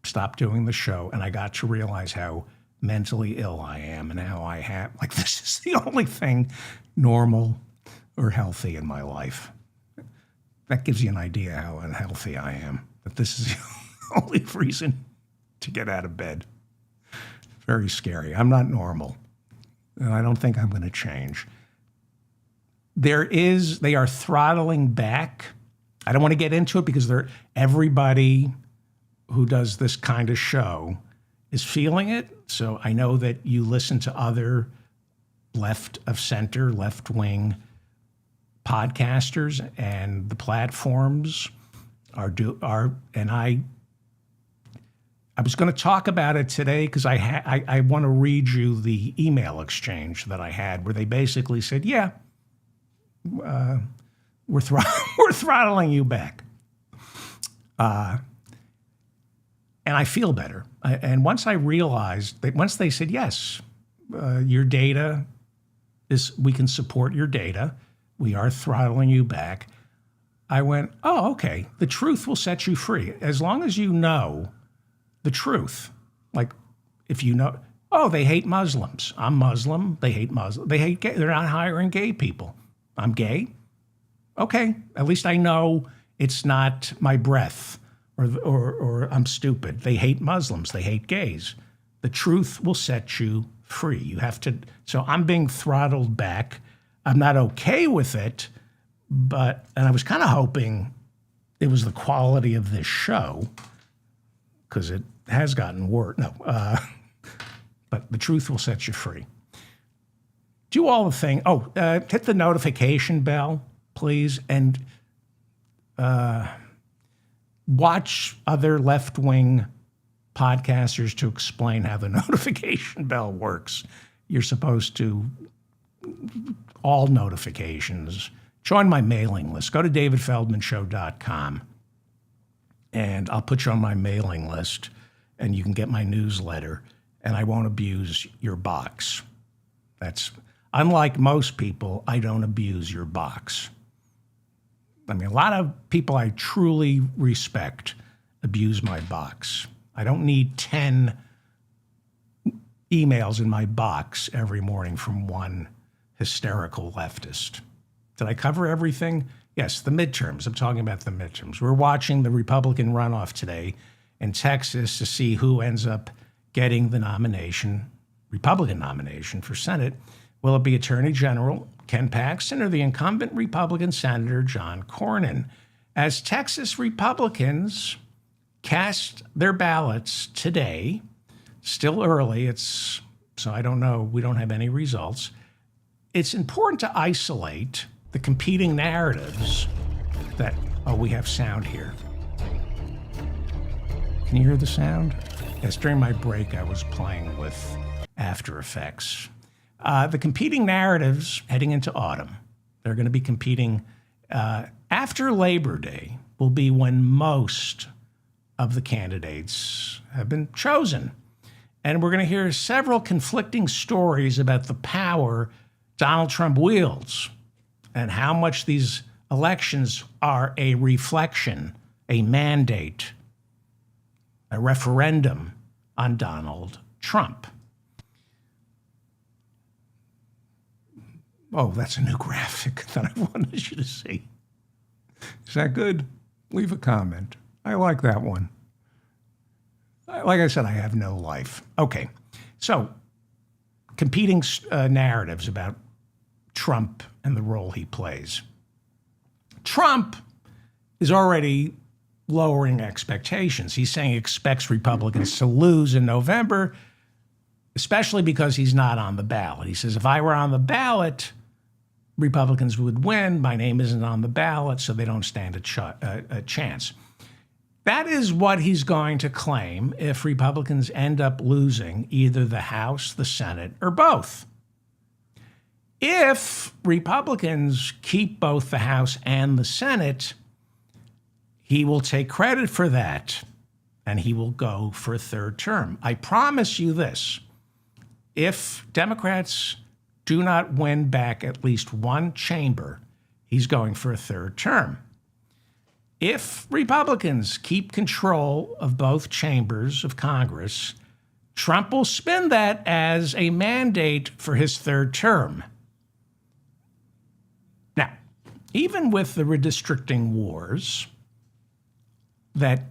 stopped doing the show, and I got to realize how mentally ill I am and how I have, like, this is the only thing normal or healthy in my life. That gives you an idea how unhealthy I am, that this is the only reason to get out of bed. Very scary. I'm not normal, and I don't think I'm going to change. They are throttling back. I don't want to get into it because everybody who does this kind of show is feeling it. So I know that you listen to other left of center, left wing podcasters, and the platforms are, and I was going to talk about it today because I want to read you the email exchange that I had where they basically said, yeah, we're throttling you back. And I feel better. And once I realized that, once they said, yes, your data we can support your data, we are throttling you back, I went, oh, okay, the truth will set you free. As long as you know the truth. Like, if you know, oh, they hate Muslims. I'm Muslim. They hate Muslims. They hate gay. They're not hiring gay people. I'm gay. Okay, at least I know it's not my breath or I'm stupid. They hate Muslims. They hate gays. The truth will set you free. You have to. So I'm being throttled back. I'm not okay with it, and I was kind of hoping it was the quality of this show, because it has gotten worse. No, but the truth will set you free. Do all the things. Oh, hit the notification bell, please, and watch other left-wing podcasters to explain how the notification bell works. You're supposed to, all notifications, join my mailing list. Go to davidfeldmanshow.com, and I'll put you on my mailing list, and you can get my newsletter, and I won't abuse your box. Unlike most people, I don't abuse your box. I mean, a lot of people I truly respect abuse my box. I don't need 10 emails in my box every morning from one hysterical leftist. Did I cover everything? Yes, the midterms. I'm talking about the midterms. We're watching the Republican runoff today in Texas to see who ends up getting the nomination, Republican nomination for Senate. Will it be Attorney General Ken Paxton or the incumbent Republican Senator John Cornyn? As Texas Republicans cast their ballots today, still early, so I don't know, we don't have any results. It's important to isolate the competing narratives that, we have sound here. Can you hear the sound? Yes, during my break, I was playing with After Effects. The competing narratives heading into autumn, they're going to be competing after Labor Day will be when most of the candidates have been chosen. And we're going to hear several conflicting stories about the power Donald Trump wields and how much these elections are a reflection, a mandate, a referendum on Donald Trump. Oh, that's a new graphic that I wanted you to see. Is that good? Leave a comment. I like that one. Like I said, I have no life. Okay, so competing narratives about Trump and the role he plays. Trump is already lowering expectations. He's saying he expects Republicans to lose in November, especially because he's not on the ballot. He says, if I were on the ballot, Republicans would win. My name isn't on the ballot, so they don't stand a chance. That is what he's going to claim if Republicans end up losing either the House, the Senate, or both. If Republicans keep both the House and the Senate, he will take credit for that, and he will go for a third term. I promise you this. If Democrats do not win back at least one chamber, he's going for a third term. If Republicans keep control of both chambers of Congress, Trump will spin that as a mandate for his third term. Now, even with the redistricting wars that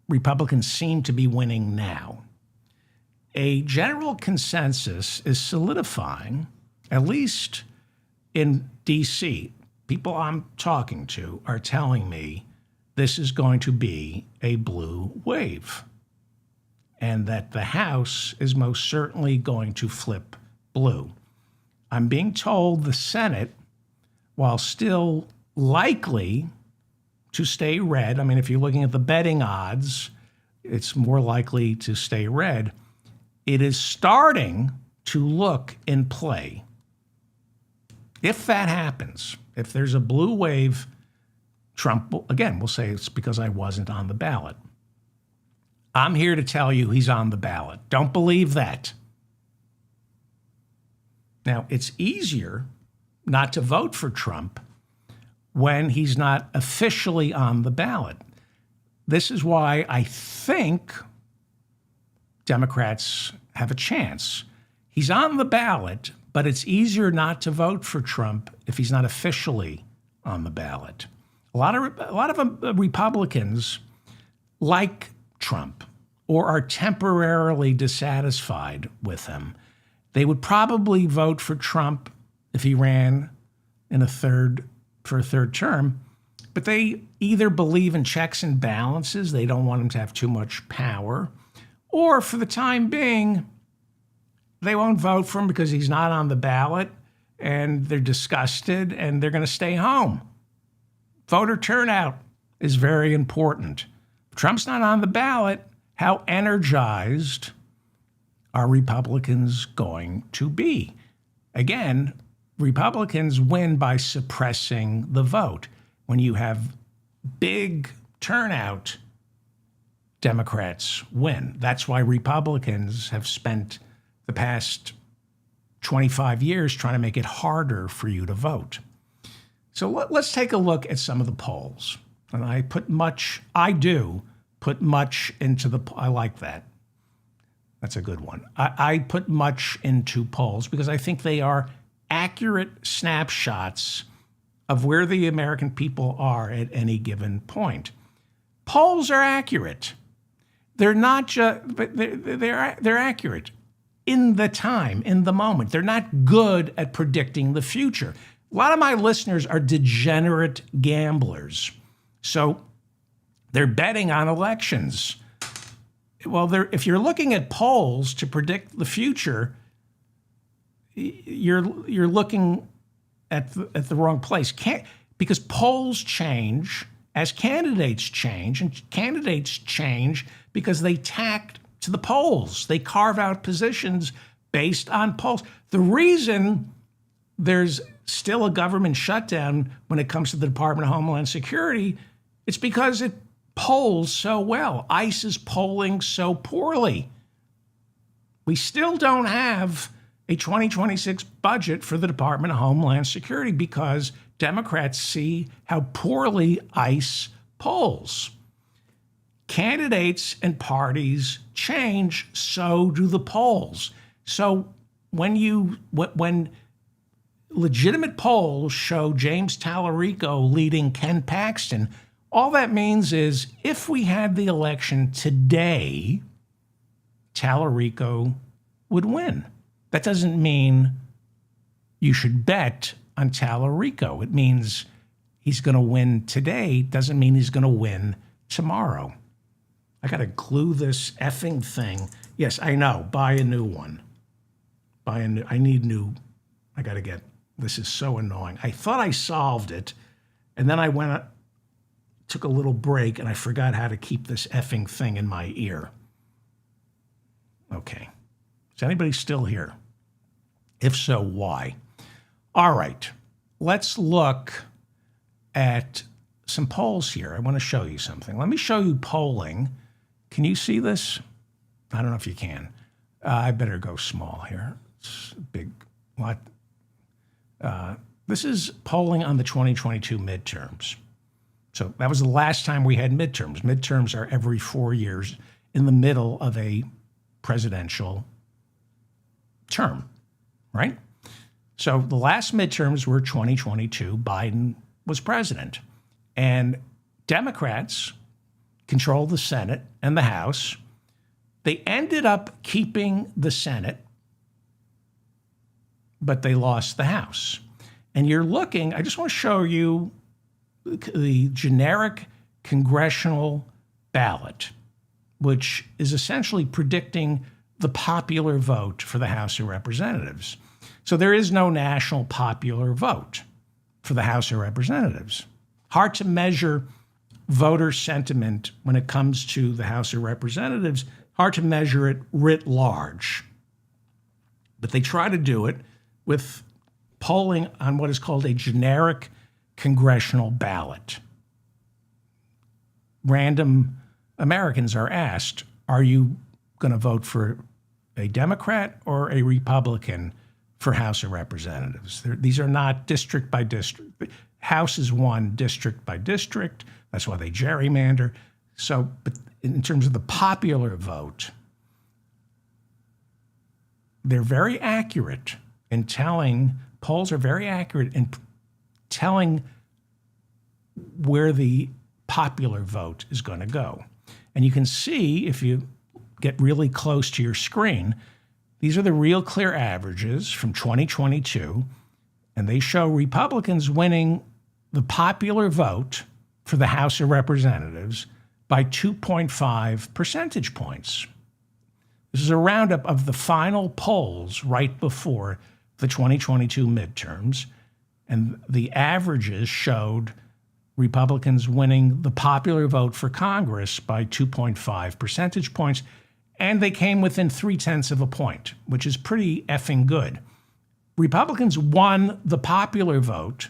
Republicans seem to be winning now, a general consensus is solidifying, at least in D.C. People I'm talking to are telling me this is going to be a blue wave and that the House is most certainly going to flip blue. I'm being told the Senate, while still likely to stay red, I mean, if you're looking at the betting odds, it's more likely to stay red. It is starting to look in play. If that happens, if there's a blue wave, Trump, will say it's because I wasn't on the ballot. I'm here to tell you he's on the ballot. Don't believe that. Now, it's easier not to vote for Trump when he's not officially on the ballot. This is why I think Democrats have a chance. He's on the ballot, but it's easier not to vote for Trump if he's not officially on the ballot. A lot of Republicans like Trump or are temporarily dissatisfied with him. They would probably vote for Trump if he ran for a third term, but they either believe in checks and balances, they don't want him to have too much power, or for the time being, they won't vote for him because he's not on the ballot and they're disgusted and they're going to stay home. Voter turnout is very important. If Trump's not on the ballot, how energized are Republicans going to be? Again, Republicans win by suppressing the vote. When you have big turnout, Democrats win. That's why Republicans have spent the past 25 years trying to make it harder for you to vote. So let's take a look at some of the polls. And I do put much into I like that. That's a good one. I put much into polls because I think they are accurate snapshots of where the American people are at any given point. Polls are accurate. They're not just, but they're accurate. in the time, in the moment. They're not good at predicting the future. A lot of my listeners are degenerate gamblers. So they're betting on elections. Well, if you're looking at polls to predict the future, you're looking at the wrong place. Because polls change as candidates change, and candidates change because they tack to the polls. They carve out positions based on polls. The reason there's still a government shutdown when it comes to the Department of Homeland Security, it's because it polls so well. ICE is polling so poorly. We still don't have a 2026 budget for the Department of Homeland Security because Democrats see how poorly ICE polls. Candidates and parties change, so do the polls. So when legitimate polls show James Talarico leading Ken Paxton, all that means is if we had the election today, Talarico would win. That doesn't mean you should bet on Talarico. It means he's going to win today. Doesn't mean he's going to win tomorrow. I got to glue this effing thing. Yes, I know. Buy a new one. I need new. I got to get. This is so annoying. I thought I solved it, and then I took a little break, and I forgot how to keep this effing thing in my ear. Okay. Is anybody still here? If so, why? All right. Let's look at some polls here. I want to show you something. Let me show you polling. Can you see this? I don't know if you can. I better go small here. It's a big lot. This is polling on the 2022 midterms. So that was the last time we had midterms. Midterms are every 4 years in the middle of a presidential term, right? So the last midterms were 2022. Biden was president. And Democrats controlled the Senate and the House. They ended up keeping the Senate, but they lost the House. And you're looking, I just want to show you the generic congressional ballot, which is essentially predicting the popular vote for the House of Representatives. So there is no national popular vote for the House of Representatives. Hard to measure voter sentiment when it comes to the House of Representatives. Hard to measure it writ large. But they try to do it with polling on what is called a generic congressional ballot. Random Americans are asked, are you going to vote for a Democrat or a Republican for House of Representatives? These are not district by district. House is won district by district. That's why they gerrymander. So, but in terms of the popular vote, they're very accurate in telling, polls are very accurate in telling where the popular vote is going to go. And you can see, if you get really close to your screen, these are the real clear averages from 2022, and they show Republicans winning the popular vote for the House of Representatives by 2.5 percentage points. This is a roundup of the final polls right before the 2022 midterms, and the averages showed Republicans winning the popular vote for Congress by 2.5 percentage points, and they came within 0.3 of a point, which is pretty effing good. Republicans won the popular vote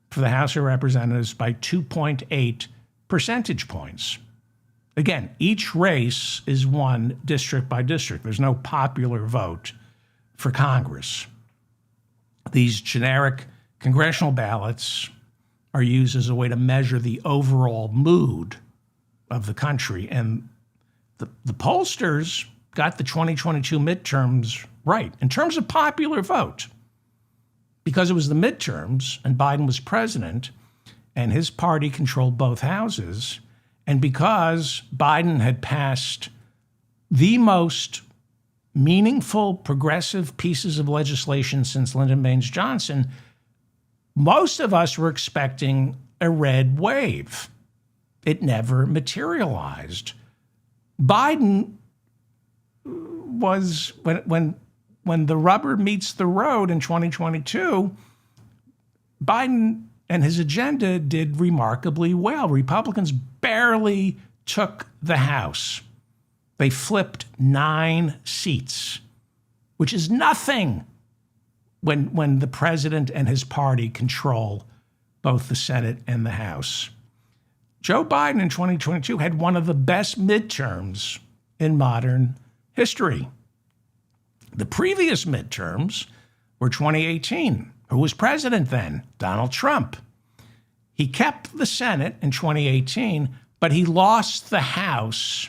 for the House of Representatives by 2.8 percentage points. Again, each race is won district by district. There's no popular vote for Congress. These generic congressional ballots are used as a way to measure the overall mood of the country. And the pollsters got the 2022 midterms right in terms of popular vote. Because it was the midterms and Biden was president and his party controlled both houses, and because Biden had passed the most meaningful progressive pieces of legislation since Lyndon Baines Johnson, most of us were expecting a red wave. It never materialized. Biden was, when the rubber meets the road in 2022, Biden and his agenda did remarkably well. Republicans barely took the House. They flipped 9 seats, which is nothing when the president and his party control both the Senate and the House. Joe Biden in 2022 had one of the best midterms in modern history. The previous midterms were 2018. Who was president then? Donald Trump. He kept the Senate in 2018, but he lost the House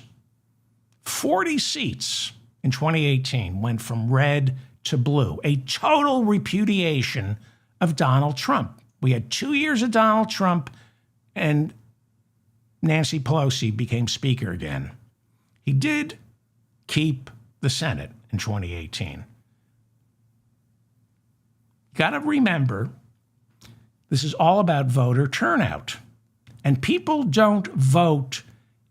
40 seats in 2018, went from red to blue, a total repudiation of Donald Trump. We had 2 years of Donald Trump, and Nancy Pelosi became Speaker again. He did keep the Senate in 2018. Got to remember, this is all about voter turnout. And people don't vote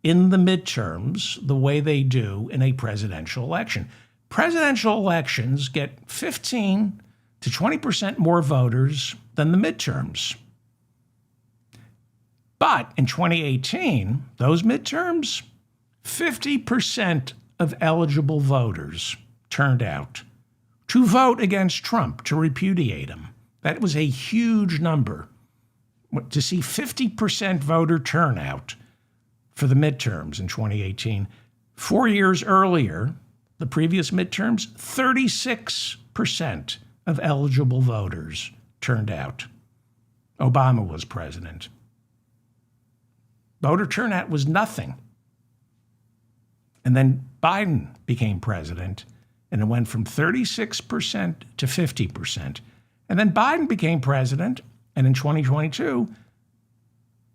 in the midterms the way they do in a presidential election. Presidential elections get 15 to 20% more voters than the midterms. But in 2018, those midterms, 50% of eligible voters turned out to vote against Trump, to repudiate him. That was a huge number. To see 50% voter turnout for the midterms in 2018. 4 years earlier, the previous midterms, 36% of eligible voters turned out. Obama was president. Voter turnout was nothing. And then Biden became president, and it went from 36% to 50%. And then Biden became president, and in 2022,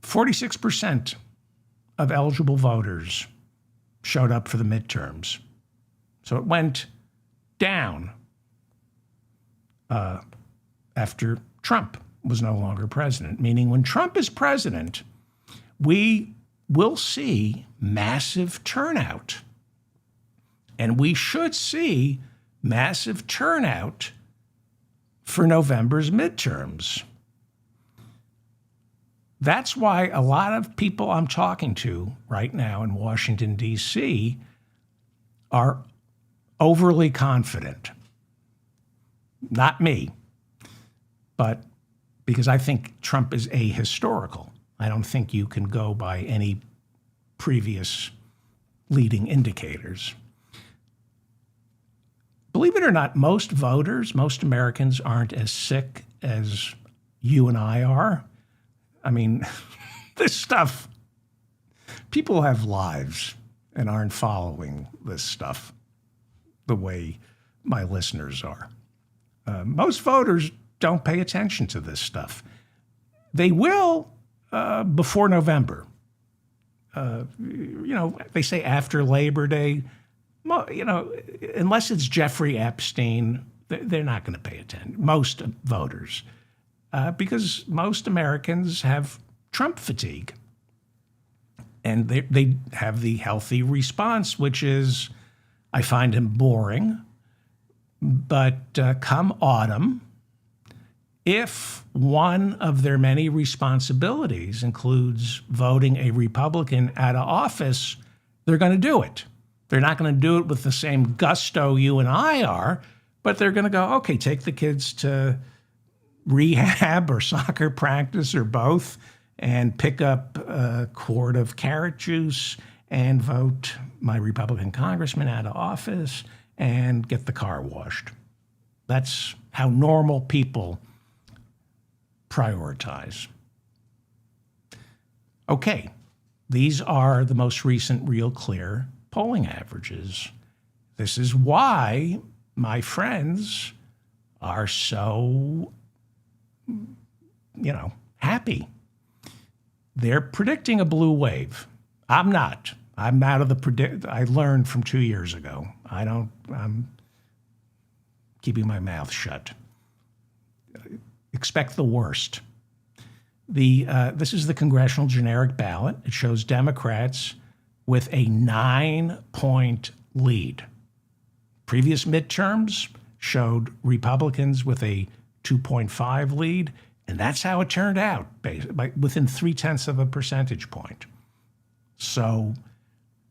46% of eligible voters showed up for the midterms. So it went down after Trump was no longer president, meaning when Trump is president, we will see massive turnout. And we should see massive turnout for November's midterms. That's why a lot of people I'm talking to right now in Washington, D.C. are overly confident. Not me, but because I think Trump is ahistorical. I don't think you can go by any previous leading indicators. Believe it or not, most voters, most Americans aren't as sick as you and I are. I mean, this stuff, people have lives and aren't following this stuff the way my listeners are. Most voters don't pay attention to this stuff. They will before November. They say after Labor Day. Unless it's Jeffrey Epstein, they're not going to pay attention. Most voters, because most Americans have Trump fatigue. And they have the healthy response, which is, I find him boring. But come autumn, if one of their many responsibilities includes voting a Republican out of office, they're going to do it. They're not going to do it with the same gusto you and I are, but they're going to go, okay, take the kids to rehab or soccer practice or both, and pick up a quart of carrot juice and vote my Republican congressman out of office and get the car washed. That's how normal people prioritize. Okay, these are the most recent Real Clear polling averages. This is why my friends are so, happy. They're predicting a blue wave. I'm not. I'm out of the I learned from 2 years ago. I'm keeping my mouth shut. Expect the worst. This is the congressional generic ballot. It shows Democrats with a 9-point lead. Previous midterms showed Republicans with a 2.5 lead, and that's how it turned out, within 0.3 of a percentage point. So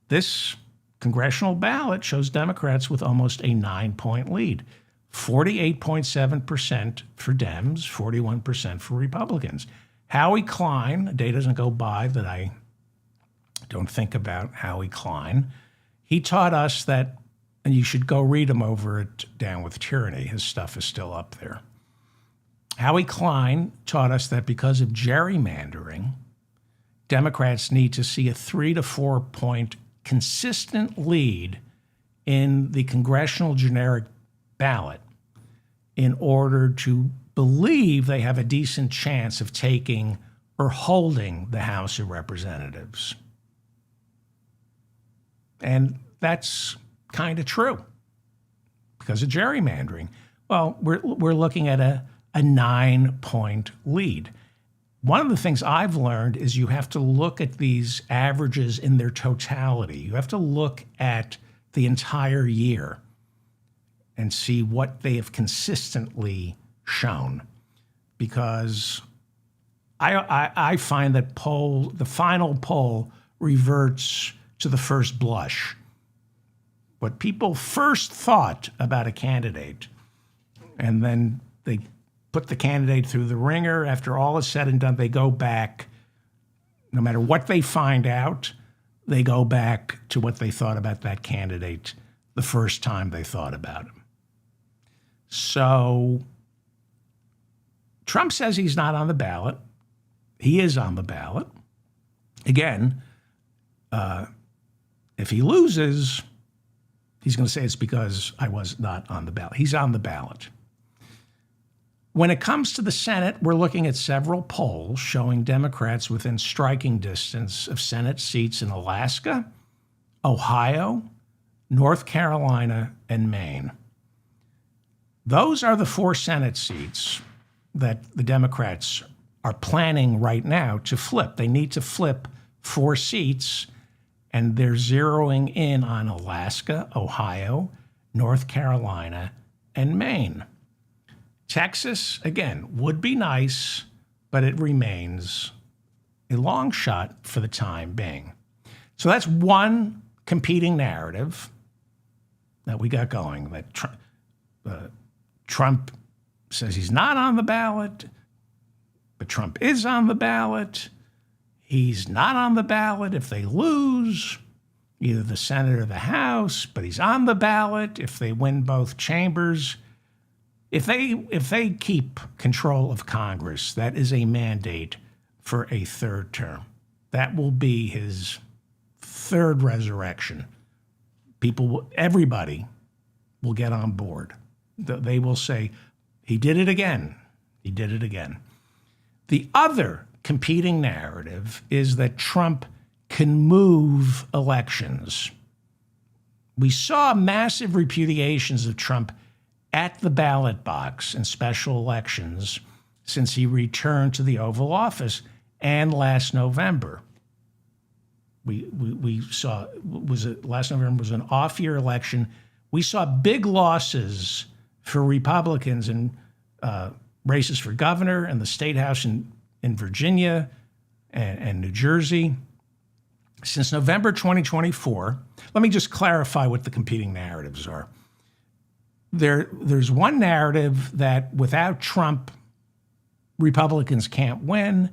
this congressional ballot shows Democrats with almost a 9-point lead. 48.7% for Dems, 41% for Republicans. Howie Klein, a day doesn't go by that I don't think about Howie Klein. He taught us that, and you should go read him over at Down with Tyranny. His stuff is still up there. Howie Klein taught us that because of gerrymandering, Democrats need to see a 3 to 4 point consistent lead in the congressional generic ballot in order to believe they have a decent chance of taking or holding the House of Representatives. And that's kind of true because of gerrymandering. Well, we're looking at a 9-point lead. One of the things I've learned is you have to look at these averages in their totality. You have to look at the entire year and see what they have consistently shown, because I find that the final poll reverts to the first blush. What people first thought about a candidate, and then they put the candidate through the ringer. After all is said and done, they go back, no matter what they find out, they go back to what they thought about that candidate the first time they thought about him. So Trump says he's not on the ballot. He is on the ballot. Again, if he loses, he's going to say it's because I was not on the ballot. He's on the ballot. When it comes to the Senate, we're looking at several polls showing Democrats within striking distance of Senate seats in Alaska, Ohio, North Carolina, and Maine. Those are the 4 Senate seats that the Democrats are planning right now to flip. They need to flip 4 seats, and they're zeroing in on Alaska, Ohio, North Carolina, and Maine. Texas, again, would be nice, but it remains a long shot for the time being. So that's one competing narrative that we got going, that Trump says he's not on the ballot, but Trump is on the ballot. He's not on the ballot if they lose either the Senate or the House, but he's on the ballot if they win both chambers. If they keep control of Congress, that is a mandate for a 3rd term. That will be his 3rd resurrection. Everybody will get on board. They will say, he did it again. He did it again. The other competing narrative is that Trump can move elections. We saw massive repudiations of Trump at the ballot box in special elections since he returned to the Oval Office, and last November. We saw, last November was an off-year election. We saw big losses for Republicans in races for governor and the state house in Virginia and New Jersey. Since November 2024, let me just clarify what the competing narratives are. There's one narrative that without Trump, Republicans can't win,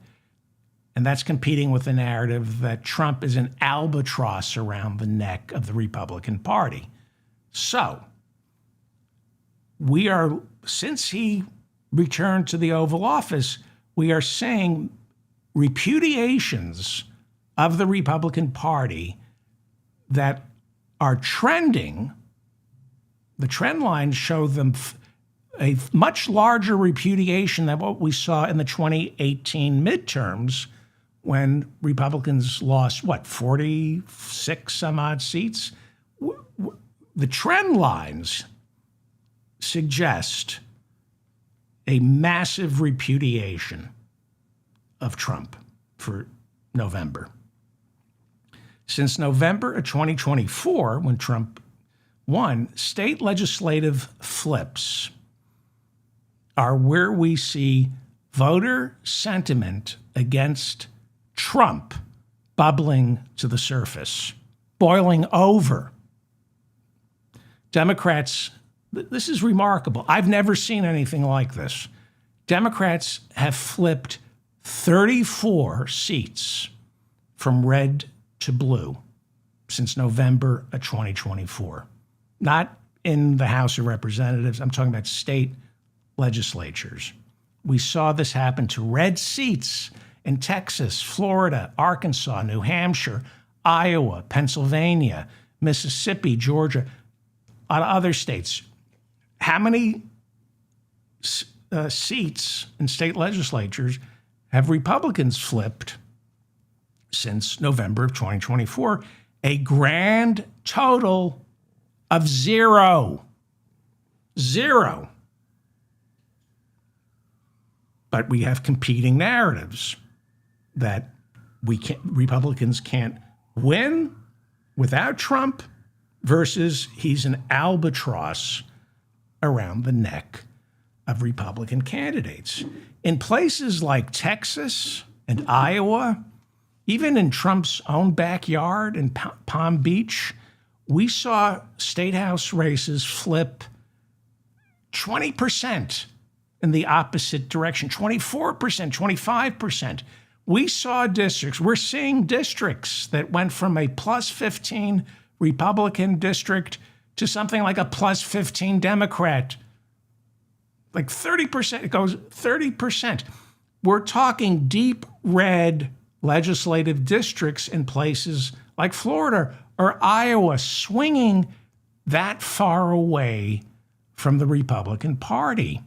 and that's competing with the narrative that Trump is an albatross around the neck of the Republican Party. So, since he returned to the Oval Office, we are seeing repudiations of the Republican Party that are trending. The trend lines show them a much larger repudiation than what we saw in the 2018 midterms when Republicans lost, 46 some odd seats? The trend lines suggest a massive repudiation of Trump for November. Since November of 2024, when Trump won, state legislative flips are where we see voter sentiment against Trump bubbling to the surface, boiling over. Democrats, this is remarkable. I've never seen anything like this. Democrats have flipped 34 seats from red to blue since November of 2024. Not in the House of Representatives. I'm talking about state legislatures. We saw this happen to red seats in Texas, Florida, Arkansas, New Hampshire, Iowa, Pennsylvania, Mississippi, Georgia, on other states. How many seats in state legislatures have Republicans flipped since November of 2024? A grand total of zero. Zero. But we have competing narratives that Republicans can't win without Trump versus he's an albatross around the neck of Republican candidates. In places like Texas and Iowa, even in Trump's own backyard in Palm Beach, we saw state house races flip 20% in the opposite direction, 24%, 25%. We saw districts, we're seeing districts that went from a plus 15 Republican district to something like a plus 15 Democrat. Like 30%, it goes 30%. We're talking deep red legislative districts in places like Florida or Iowa, swinging that far away from the Republican Party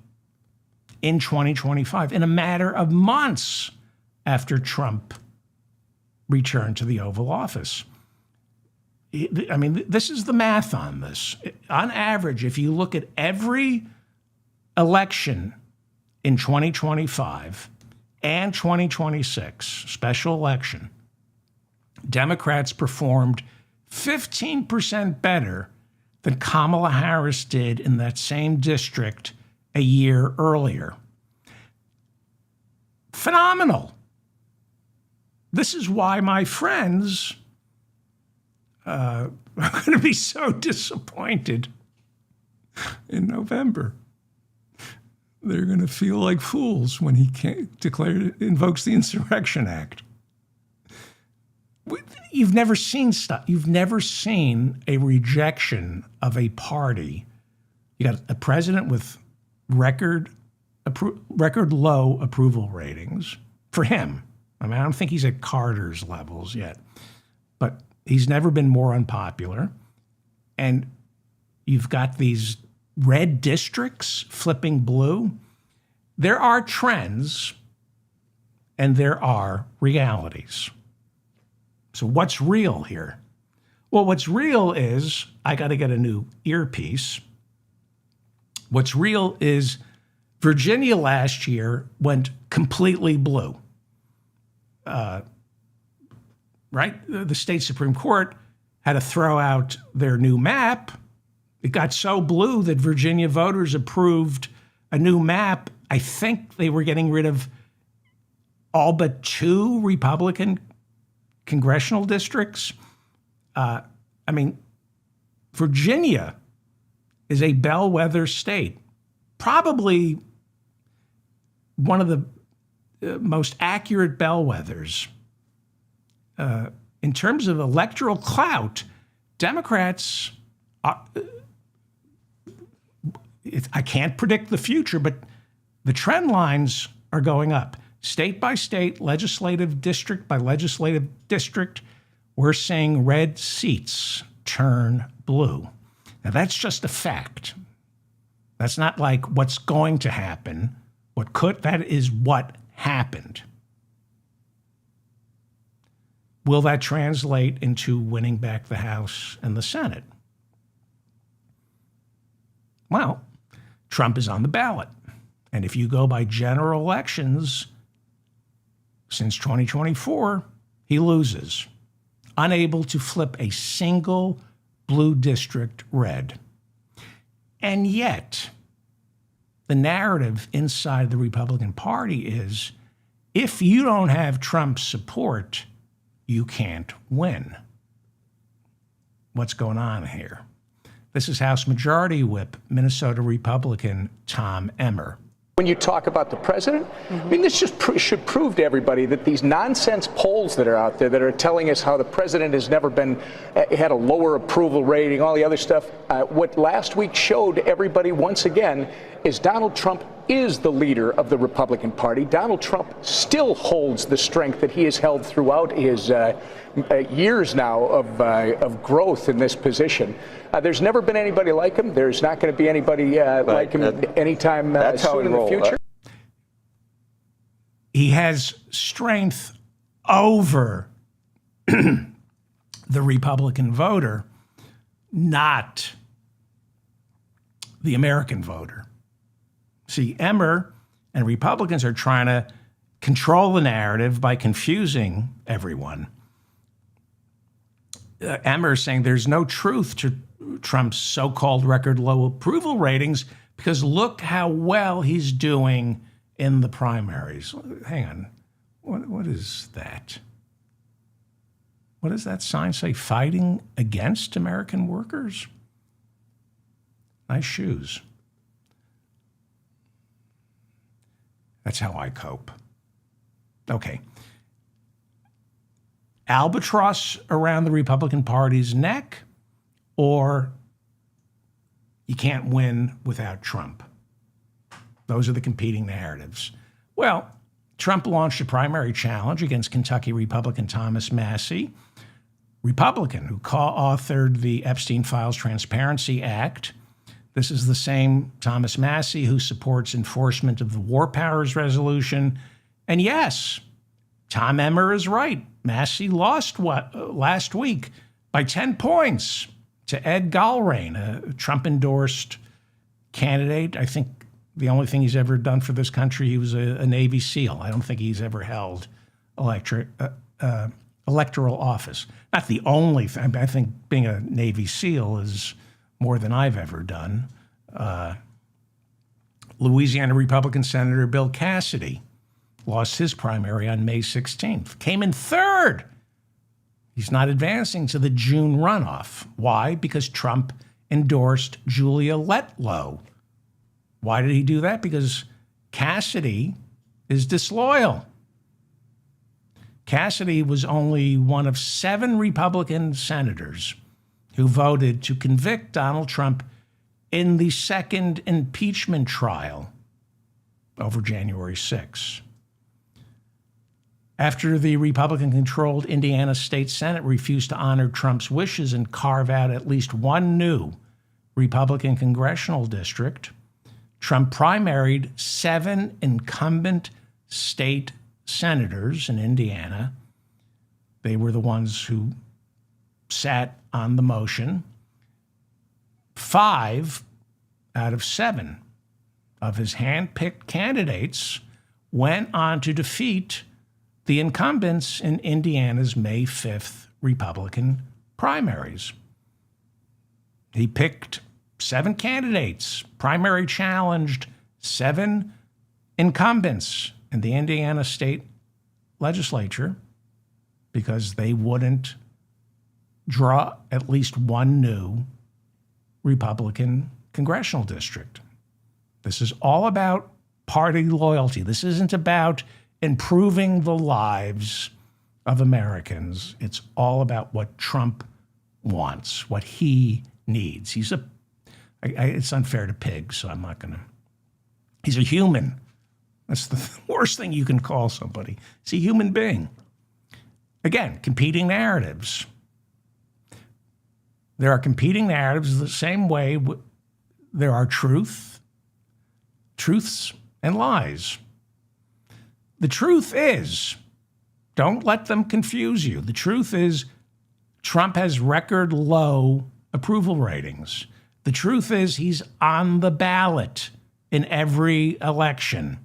in 2025, in a matter of months after Trump returned to the Oval Office. I mean, this is the math on this. On average, if you look at every election in 2025 and 2026, special election, Democrats performed 15% better than Kamala Harris did in that same district a year earlier. Phenomenal. This is why my friends are going to be so disappointed in November. They're going to feel like fools when he invokes the Insurrection Act. You've never seen stuff. You've never seen a rejection of a party. You got a president with record low approval ratings for him. I mean, I don't think he's at Carter's levels yet, but he's never been more unpopular. And you've got these red districts flipping blue. There are trends and there are realities. So what's real here? Well, what's real is I got to get a new earpiece. What's real is Virginia last year went completely blue. Right? The state Supreme Court had to throw out their new map. It got so blue that Virginia voters approved a new map. I think they were getting rid of all but 2 Republican congressional districts. I mean, Virginia is a bellwether state, probably one of the most accurate bellwethers. In terms of electoral clout, Democrats, I can't predict the future, but the trend lines are going up. State by state, legislative district by legislative district, we're seeing red seats turn blue. Now, that's just a fact. That's not like what's going to happen. That is what happened. Will that translate into winning back the House and the Senate? Well, Trump is on the ballot. And if you go by general elections since 2024, he loses, unable to flip a single blue district red. And yet, the narrative inside the Republican Party is, if you don't have Trump's support, you can't win. What's going on here? This is House Majority Whip, Minnesota Republican Tom Emmer. When you talk about the president, I mean, this just should prove to everybody that these nonsense polls that are out there that are telling us how the president has never been, had a lower approval rating, all the other stuff, what last week showed everybody once again is Donald Trump is the leader of the Republican Party. Donald Trump still holds the strength that he has held throughout his years now of growth in this position. There's never been anybody like him. There's not going to be anybody like him anytime soon in the future. He has strength over the Republican voter, not the American voter. See, Emmer and Republicans are trying to control the narrative by confusing everyone. Emmer is saying there's no truth to Trump's so-called record low approval ratings because look how well he's doing in the primaries. Hang on. What is that? What does that sign say? Fighting against American workers? Nice shoes. That's how I cope. Okay. Albatross around the Republican Party's neck, or you can't win without Trump. Those are the competing narratives. Well, Trump launched a primary challenge against Kentucky Republican Thomas Massie, Republican who co-authored the Epstein Files Transparency Act. This is the same Thomas Massie who supports enforcement of the War Powers Resolution. And yes, Tom Emmer is right. Massie lost last week by 10 points to Ed Galbraith, a Trump-endorsed candidate. I think the only thing he's ever done for this country, he was a Navy SEAL. I don't think he's ever held electoral office. Not the only thing. I think being a Navy SEAL is more than I've ever done. Louisiana Republican Senator Bill Cassidy lost his primary on May 16th, came in third. He's not advancing to the June runoff. Why? Because Trump endorsed Julia Letlow. Why did he do that? Because Cassidy is disloyal. Cassidy was only one of 7 Republican senators who voted to convict Donald Trump in the second impeachment trial over January 6. After the Republican-controlled Indiana State Senate refused to honor Trump's wishes and carve out at least one new Republican congressional district, Trump primaried 7 incumbent state senators in Indiana. They were the ones who sat on the motion. 5 out of 7 of his hand-picked candidates went on to defeat the incumbents in Indiana's May 5th Republican primaries. He picked 7 candidates, primary challenged 7 incumbents in the Indiana state legislature because they wouldn't draw at least one new Republican congressional district. This is all about party loyalty. This isn't about improving the lives of Americans. It's all about what Trump wants, what he needs. It's unfair to pigs, so I'm not going to. He's a human. That's the worst thing you can call somebody. He's a human being. Again, competing narratives. There are competing narratives the same way there are truths and lies. The truth is, don't let them confuse you. The truth is, Trump has record low approval ratings. The truth is, he's on the ballot. in every election.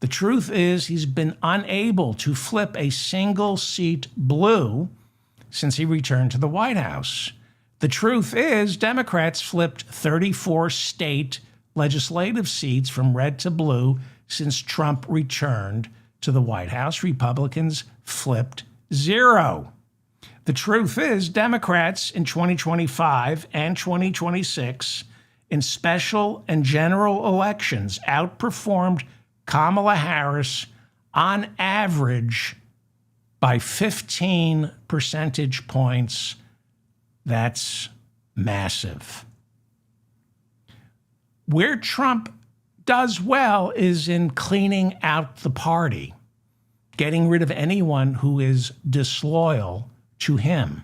The truth is he's been unable to flip a single seat blue since he returned to the White House. The truth is Democrats flipped 34 state legislative seats from red to blue since Trump returned to the White House. Republicans flipped 0. The truth is Democrats in 2025 and 2026 in special and general elections outperformed Kamala Harris on average by 15 percentage points. That's massive. Where Trump does well is in cleaning out the party, getting rid of anyone who is disloyal to him.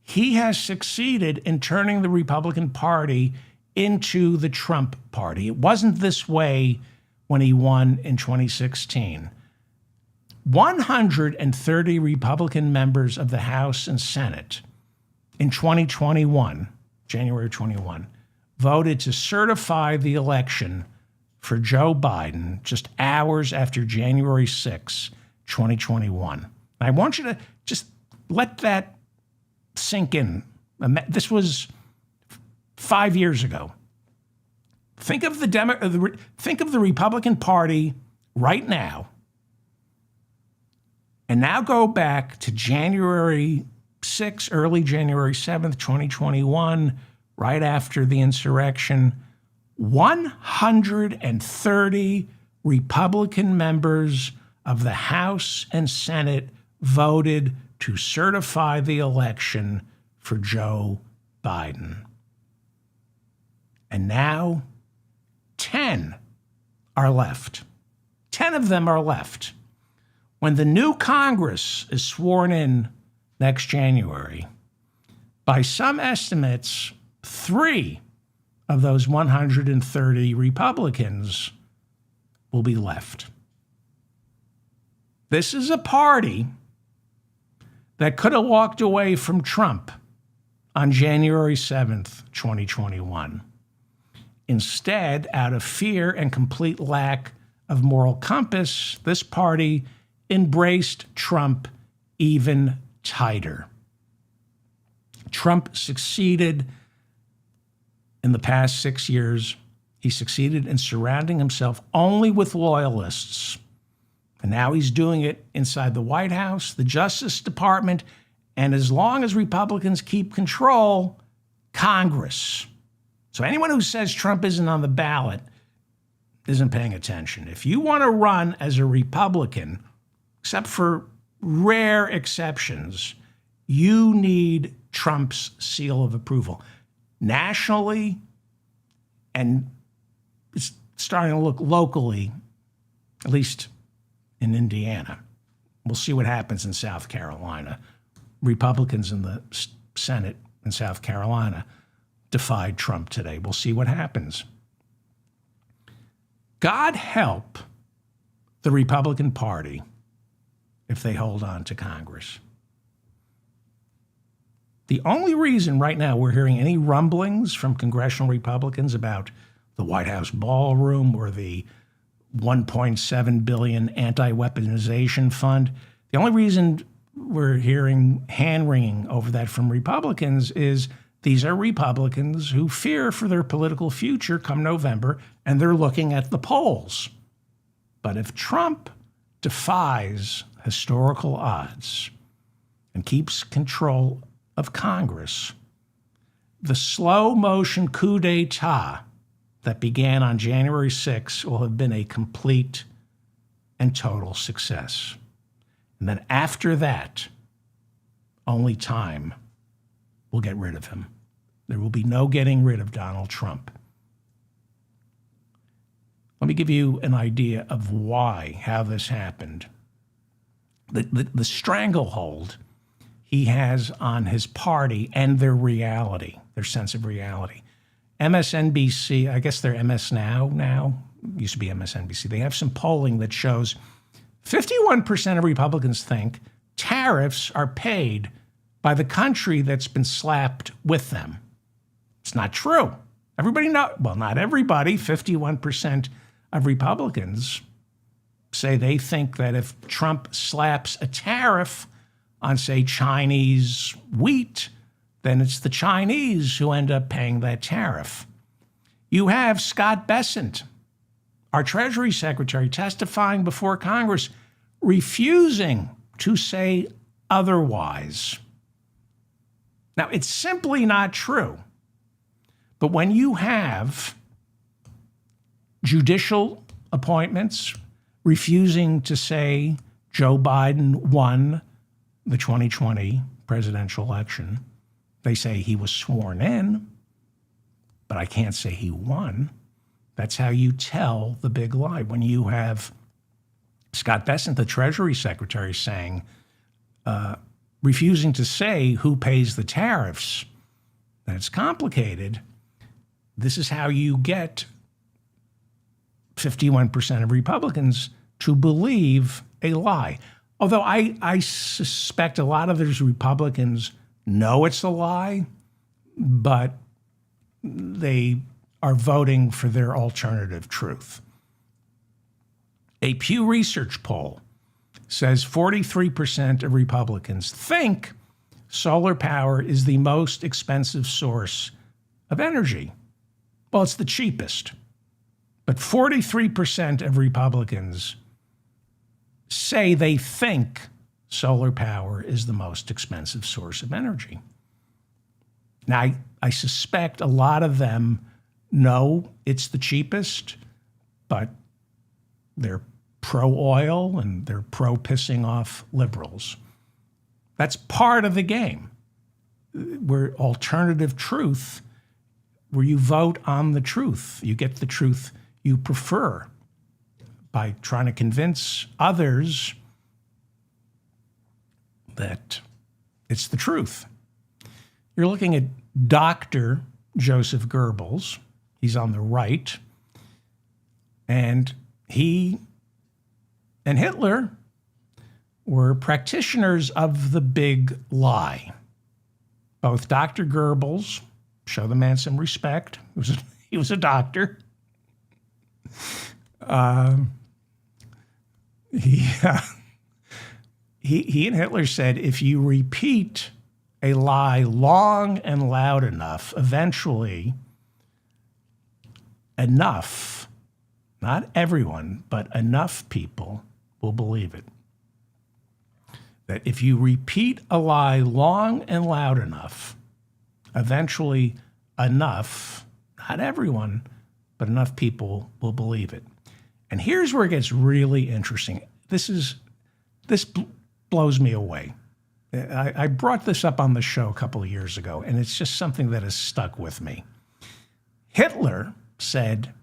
He has succeeded in turning the Republican Party into the Trump Party. It wasn't this way when he won in 2016. 130 Republican members of the House and Senate in 2021, January 21, voted to certify the election for Joe Biden just hours after January 6, 2021. I want you to just let that sink in. This was 5 years ago. Think of the Republican Party right now, and now go back to January 6, early January 7th, 2021, right after the insurrection. 130 Republican members of the House and Senate voted to certify the election for Joe Biden. And now 10 are left. 10 of them are left. When the new Congress is sworn in next January, by some estimates, 3 of those 130 Republicans will be left. This is a party that could have walked away from Trump on January 7th, 2021. Instead, out of fear and complete lack of moral compass, this party embraced Trump even tighter. Trump succeeded in the past 6 years. He succeeded in surrounding himself only with loyalists. And now he's doing it inside the White House, the Justice Department, and as long as Republicans keep control, Congress. So anyone who says Trump isn't on the ballot isn't paying attention. If you want to run as a Republican, except for rare exceptions, you need Trump's seal of approval. Nationally, and it's starting to look locally, at least in Indiana. We'll see what happens in South Carolina. Republicans in the Senate in South Carolina defied Trump today. We'll see what happens. God help the Republican Party if they hold on to Congress. The only reason right now we're hearing any rumblings from congressional Republicans about the White House ballroom or the $1.7 billion anti-weaponization fund, the only reason we're hearing hand-wringing over that from Republicans is these are Republicans who fear for their political future come November, and they're looking at the polls. But if Trump defies historical odds and keeps control of Congress, the slow-motion coup d'etat that began on January 6 will have been a complete and total success. And then after that, only time will get rid of him. There will be no getting rid of Donald Trump. Let me give you an idea of how this happened. The stranglehold he has on his party and their reality, their sense of reality. MSNBC, I guess they're MS now, used to be MSNBC. They have some polling that shows 51% of Republicans think tariffs are paid by the country that's been slapped with them. It's not true. Everybody well, not everybody, 51% of Republicans say they think that if Trump slaps a tariff on, say, Chinese wheat, then it's the Chinese who end up paying that tariff. You have Scott Bessent, our Treasury Secretary, testifying before Congress, refusing to say otherwise. Now, it's simply not true. But when you have judicial appointments refusing to say Joe Biden won the 2020 presidential election, they say he was sworn in, but I can't say he won. That's how you tell the big lie. When you have Scott Bessent, the Treasury Secretary, saying, refusing to say who pays the tariffs, and it's complicated, this is how you get 51% of Republicans to believe a lie. Although I suspect a lot of those Republicans know it's a lie, but they are voting for their alternative truth. A Pew Research poll says 43% of Republicans think solar power is the most expensive source of energy. Well, it's the cheapest. But 43% of Republicans say they think solar power is the most expensive source of energy. Now, I suspect a lot of them know it's the cheapest, but they're pro-oil and they're pro-pissing off liberals. That's part of the game. Where alternative truth, where you vote on the truth. You get the truth you prefer by trying to convince others that it's the truth. You're looking at Dr. Joseph Goebbels. He's on the right. And he and Hitler were practitioners of the big lie. Both Dr. Goebbels, show the man some respect, he was a doctor. He and Hitler said, if you repeat a lie long and loud enough, eventually enough, not everyone, but enough people will believe it. That if you repeat a lie long and loud enough, eventually enough, not everyone, but enough people will believe it. And here's where it gets really interesting. This blows me away. I brought this up on the show a couple of years ago, and it's just something that has stuck with me. Hitler said,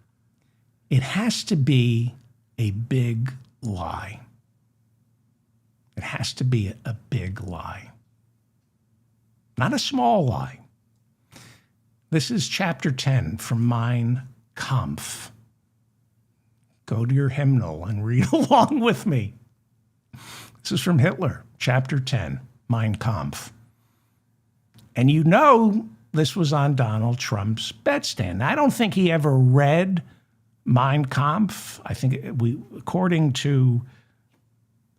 it has to be a big lie. It has to be a big lie, not a small lie. This is chapter 10 from Mein Kampf. Go to your hymnal and read along with me. This is from Hitler, chapter 10, Mein Kampf. And you know this was on Donald Trump's bedstand. I don't think he ever read Mein Kampf. I think according to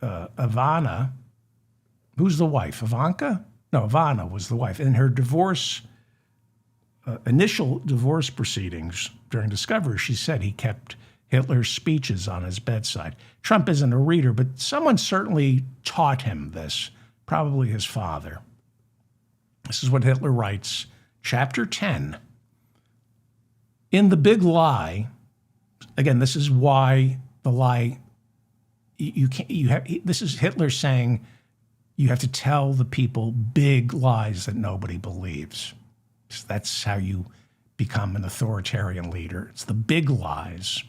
Ivana, who's the wife? Ivanka? No, Ivana was the wife. In her divorce, initial divorce proceedings during discovery, she said he kept Hitler's speeches on his bedside. Trump isn't a reader, but someone certainly taught him this, probably his father. This is what Hitler writes, chapter 10. In the big lie, again, this is why the lie, this is Hitler saying you have to tell the people big lies that nobody believes. So that's how you become an authoritarian leader. It's the big lies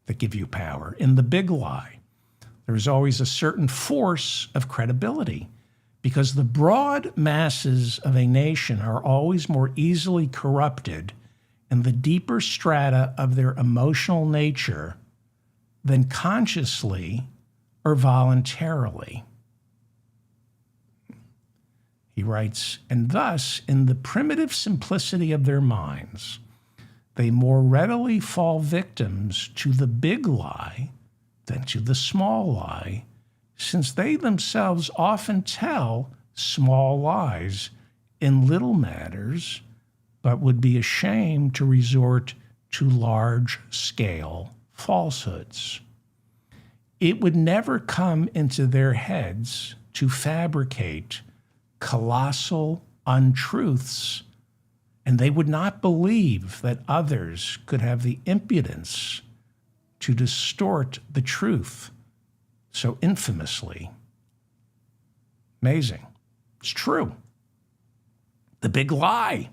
that give you power. In the big lie, there is always a certain force of credibility because the broad masses of a nation are always more easily corrupted in the deeper strata of their emotional nature than consciously or voluntarily. He writes, and thus, in the primitive simplicity of their minds, they more readily fall victims to the big lie than to the small lie, since they themselves often tell small lies in little matters, but would be ashamed to resort to large-scale falsehoods. It would never come into their heads to fabricate colossal untruths, and they would not believe that others could have the impudence to distort the truth so infamously. Amazing. It's true. The big lie.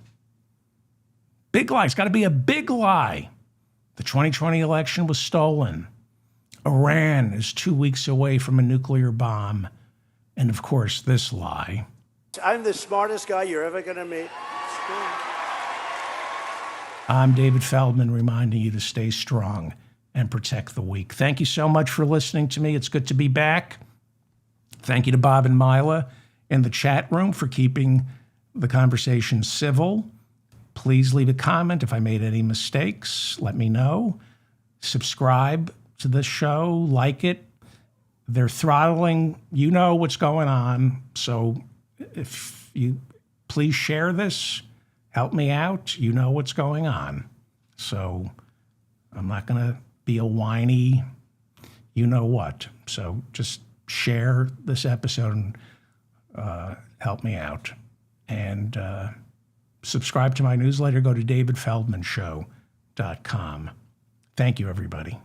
Big lie. It's got to be a big lie. The 2020 election was stolen. Iran is 2 weeks away from a nuclear bomb. And of course, this lie. I'm the smartest guy you're ever going to meet. I'm David Feldman, reminding you to stay strong and protect the weak. Thank you so much for listening to me. It's good to be back. Thank you to Bob and Mila in the chat room for keeping the conversation civil. Please leave a comment. If I made any mistakes, let me know. Subscribe to the show, like it. They're throttling. You know what's going on. So if you please share this, help me out. You know what's going on. So I'm not going to be a whiny, you know what. So just share this episode and help me out. And subscribe to my newsletter. Go to davidfeldmanshow.com. Thank you, everybody.